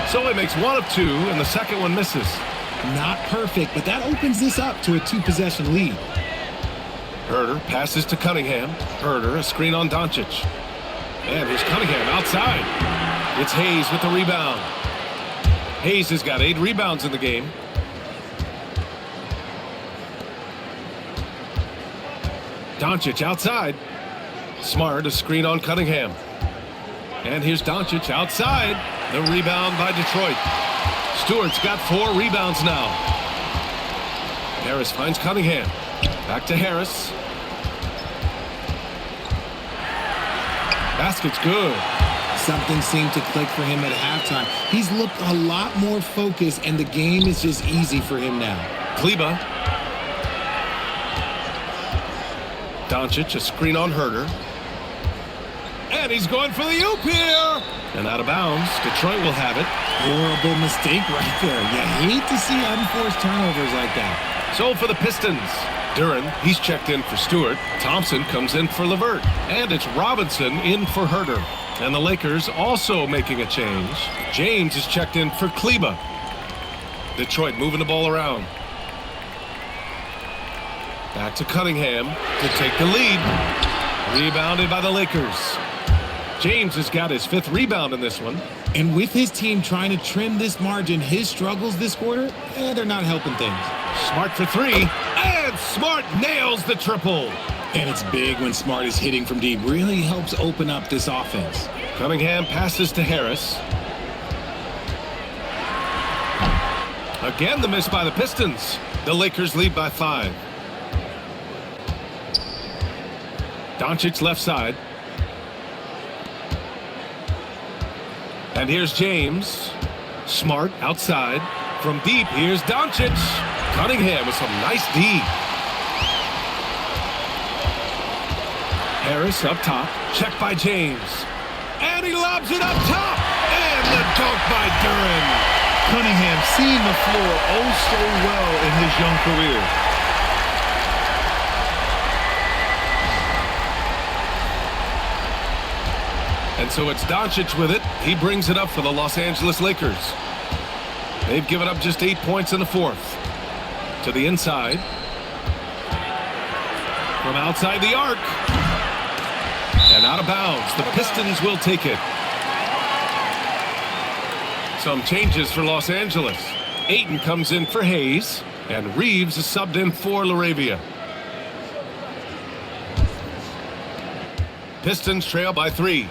So he makes 1 of 2, and the second one misses. Not perfect, but that opens this up to a 2-possession lead. Herter passes to Cunningham. Herter, a screen on Doncic. And here's Cunningham outside. It's Hayes with the rebound. Hayes has got 8 rebounds in the game. Doncic outside. Smart, a screen on Cunningham. And here's Doncic outside. The rebound by Detroit. Stewart's got 4 rebounds now. Harris finds Cunningham. Back to Harris. Basket's good. Something seemed to click for him at halftime. He's looked a lot more focused, and the game is just easy for him now. Kleba. Doncic, a screen on Herter. And he's going for the oop here. And out of bounds. Detroit will have it. Horrible mistake right there. You hate to see unforced turnovers like that. So for the Pistons, Duren, he's checked in for Stewart. Thompson comes in for Levert. And it's Robinson in for Herter. And the Lakers also making a change. James is checked in for Kleba. Detroit moving the ball around. Back to Cunningham to take the lead. Rebounded by the Lakers. James has got his 5th rebound in this one. And with his team trying to trim this margin, his struggles this quarter, they're not helping things. Smart for three, and Smart nails the triple. And it's big when Smart is hitting from deep. Really helps open up this offense. Cunningham passes to Harris. Again, the miss by the Pistons. The Lakers lead by 5. Doncic left side. And here's James. Smart outside. From deep, here's Doncic. Cunningham with some nice D. Harris up top. Check by James. And he lobs it up top. And the dunk by Duren. Cunningham seeing the floor oh so well in his young career. And so it's Doncic with it. He brings it up for the Los Angeles Lakers. They've given up just 8 points in the fourth. To the inside. From outside the arc. And out of bounds. The Pistons will take it. Some changes for Los Angeles. Ayton comes in for Hayes. And Reeves is subbed in for LaRavia. Pistons trail by 3.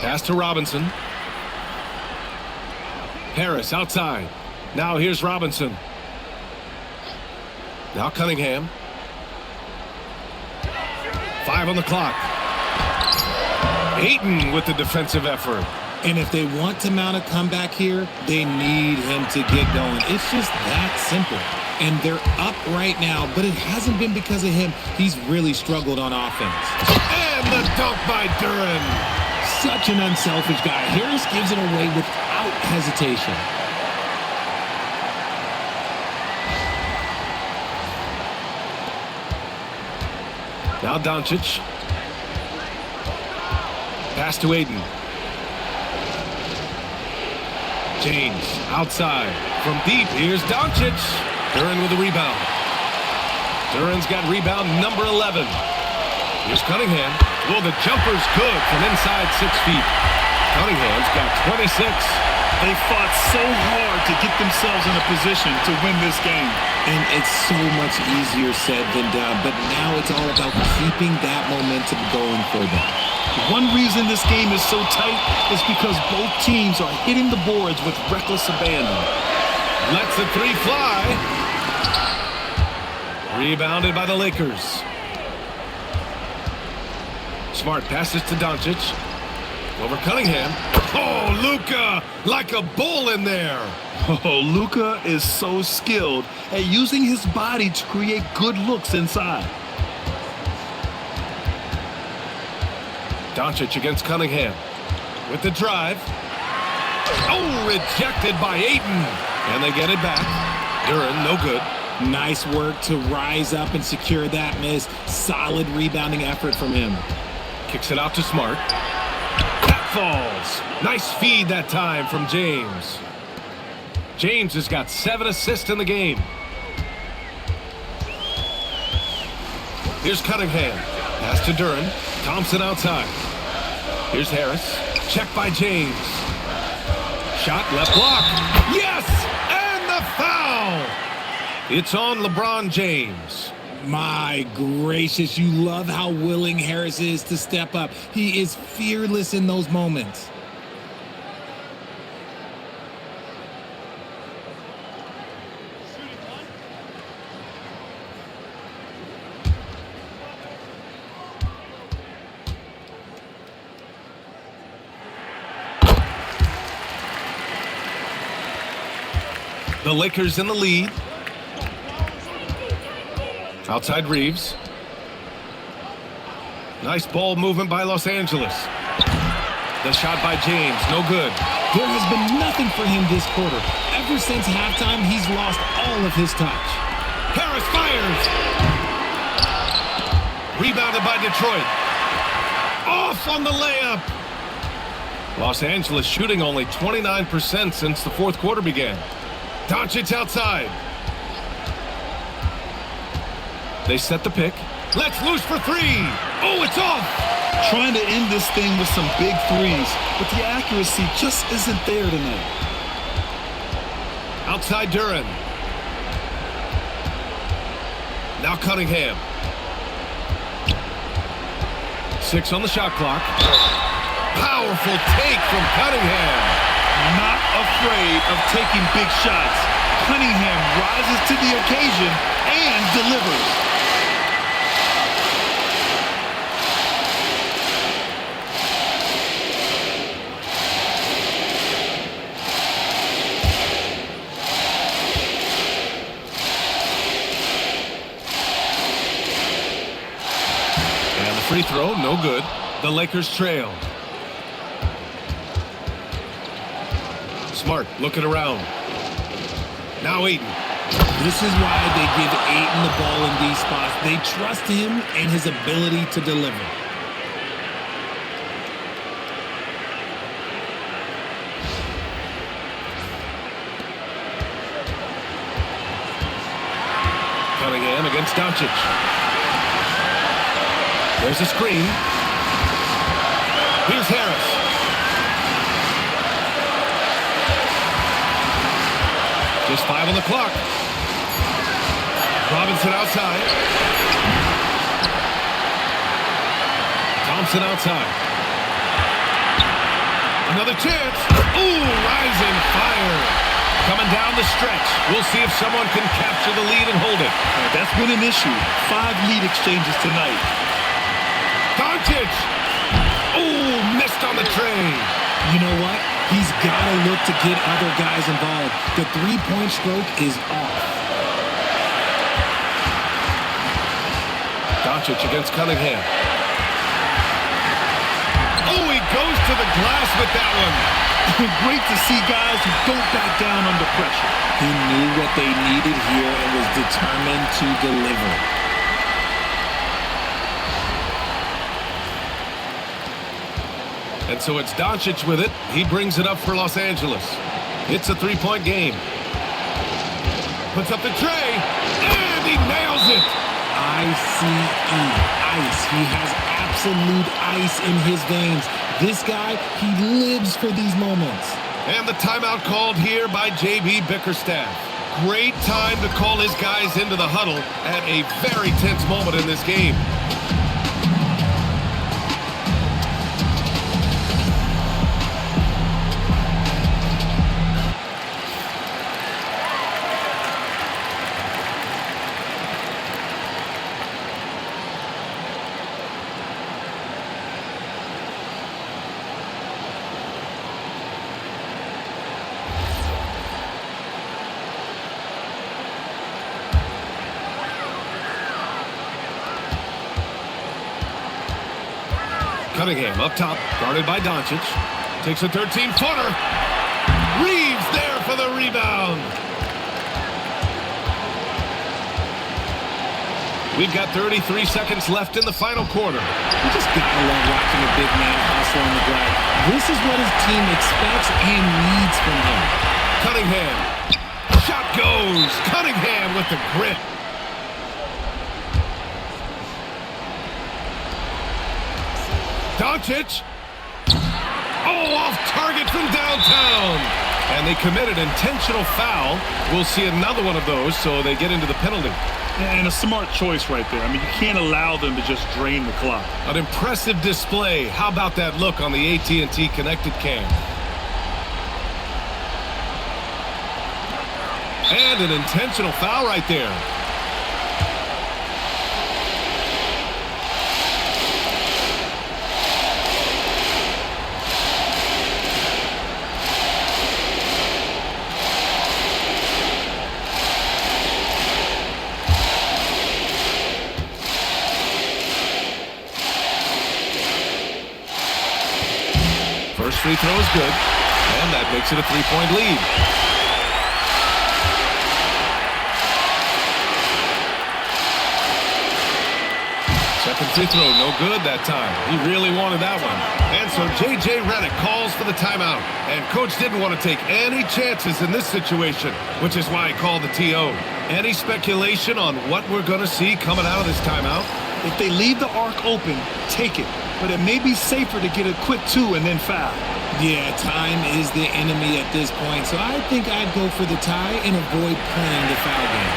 Pass to Robinson. Harris outside. Now here's Robinson. Now Cunningham. 5 on the clock. Ayton with the defensive effort. And if they want to mount a comeback here, they need him to get going. It's just that simple. And they're up right now, but it hasn't been because of him. He's really struggled on offense. And the dunk by Duren. Such an unselfish guy. Harris gives it away without hesitation. Now Doncic. Pass to Ayton. James outside. From deep, here's Doncic. Duren with the rebound. Duren's got rebound number 11. Here's Cunningham. Well, the jumper's good from inside 6 feet. Cunningham's got 26. They fought so hard to get themselves in a position to win this game. And it's so much easier said than done, but now it's all about keeping that momentum going for them. One reason this game is so tight is because both teams are hitting the boards with reckless abandon. Lets the 3 fly. Rebounded by the Lakers. Smart passes to Doncic. Over Cunningham. Oh, Luka, like a bull in there. Oh, Luka is so skilled at using his body to create good looks inside. Doncic against Cunningham. With the drive. Oh, rejected by Ayton. And they get it back. Duren, no good. Nice work to rise up and secure that miss. Solid rebounding effort from him. Kicks it out to Smart. That falls. Nice feed that time from James. James has got 7 assists in the game. Here's Cunningham. Pass to Duren. Thompson outside. Here's Harris. Check by James. Shot left block. Yes! And the foul! It's on LeBron James. My gracious, you love how willing Harris is to step up. He is fearless in those moments. The Lakers in the lead. Outside Reeves. Nice ball movement by Los Angeles. The shot by James, no good. There has been nothing for him this quarter. Ever since halftime, he's lost all of his touch. Harris fires. Rebounded by Detroit. Off on the layup. Los Angeles shooting only 29% since the fourth quarter began. Doncic outside. They set the pick. Let's loose for 3. Oh, it's off. Trying to end this thing with some big threes, but the accuracy just isn't there tonight. Outside Duren. Now Cunningham. 6 on the shot clock. Powerful take from Cunningham. Not afraid of taking big shots. Cunningham rises to the occasion and delivers. And the free throw, no good. The Lakers trail. Smart looking around. Now Ayton. This is why they give Ayton the ball in these spots. They trust him and his ability to deliver. Cunningham against Doncic. There's a screen. Here's Harris. Just 5 on the clock. Robinson outside. Thompson outside. Another chance. Ooh, rising fire. Coming down the stretch. We'll see if someone can capture the lead and hold it. That's been an issue. 5 lead exchanges tonight. Doncic. Ooh, missed on the tray. You know what? He's got to look to get other guys involved. The three-point stroke is off. Doncic against Cunningham. Oh, he goes to the glass with that one. Great to see guys who don't back down under pressure. He knew what they needed here and was determined to deliver. And so it's Doncic with it. He brings it up for Los Angeles. It's a 3-point game. Puts up the tray, and he nails it. I-C-E, ice. He has absolute ice in his veins. This guy, he lives for these moments. And the timeout called here by J.B. Bickerstaff. Great time to call his guys into the huddle at a very tense moment in this game. Cunningham up top, guarded by Doncic. Takes a 13-footer. Reeves there for the rebound. We've got 33 seconds left in the final quarter. You just gotta love watching a big man hustle on the glass. This is what his team expects and needs from him. Cunningham. Shot goes. Cunningham with the grit. Doncic. Oh, off target from downtown. And they committed intentional foul. We'll see another one of those, so they get into the penalty. And a smart choice right there. I mean, you can't allow them to just drain the clock. An impressive display. How about that look on the AT&T connected cam? And an intentional foul right there. First free throw is good, and that makes it a 3-point lead. Second free throw, no good that time. He really wanted that one. And so J.J. Redick calls for the timeout. And Coach didn't want to take any chances in this situation, which is why he called the TO. Any speculation on what we're going to see coming out of this timeout? If they leave the arc open, take it. But it may be safer to get a quick 2 and then foul. Yeah, time is the enemy at this point, so I think I'd go for the tie and avoid playing the foul game.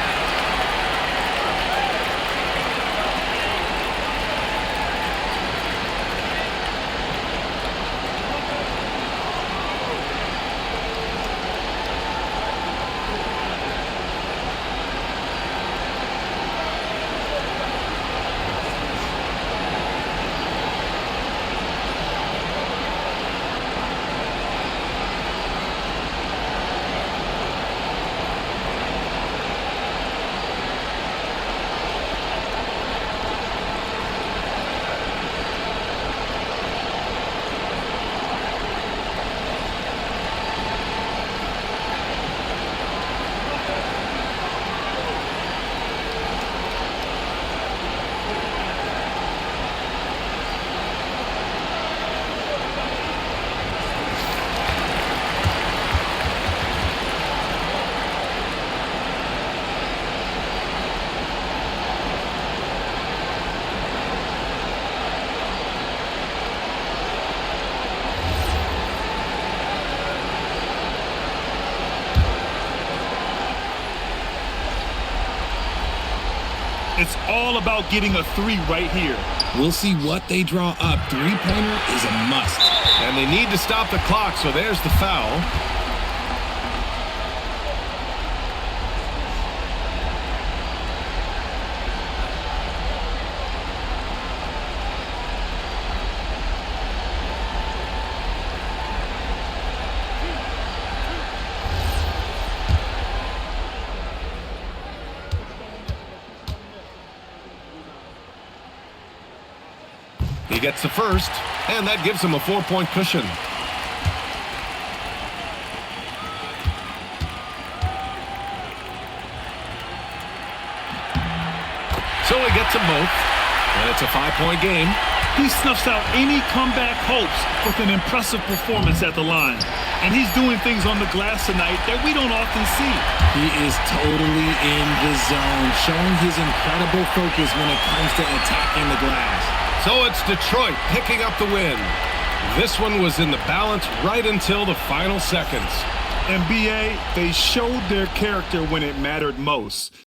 It's all about getting a three right here. We'll see what they draw up. Three-pointer is a must. And they need to stop the clock, so there's the foul. He gets the first, and that gives him a 4-point cushion. So he gets them both, and it's a 5-point game. He snuffs out any comeback hopes with an impressive performance at the line. And he's doing things on the glass tonight that we don't often see. He is totally in the zone, showing his incredible focus when it comes to attacking the glass. So it's Detroit picking up the win. This one was in the balance right until the final seconds. And BA, they showed their character when it mattered most.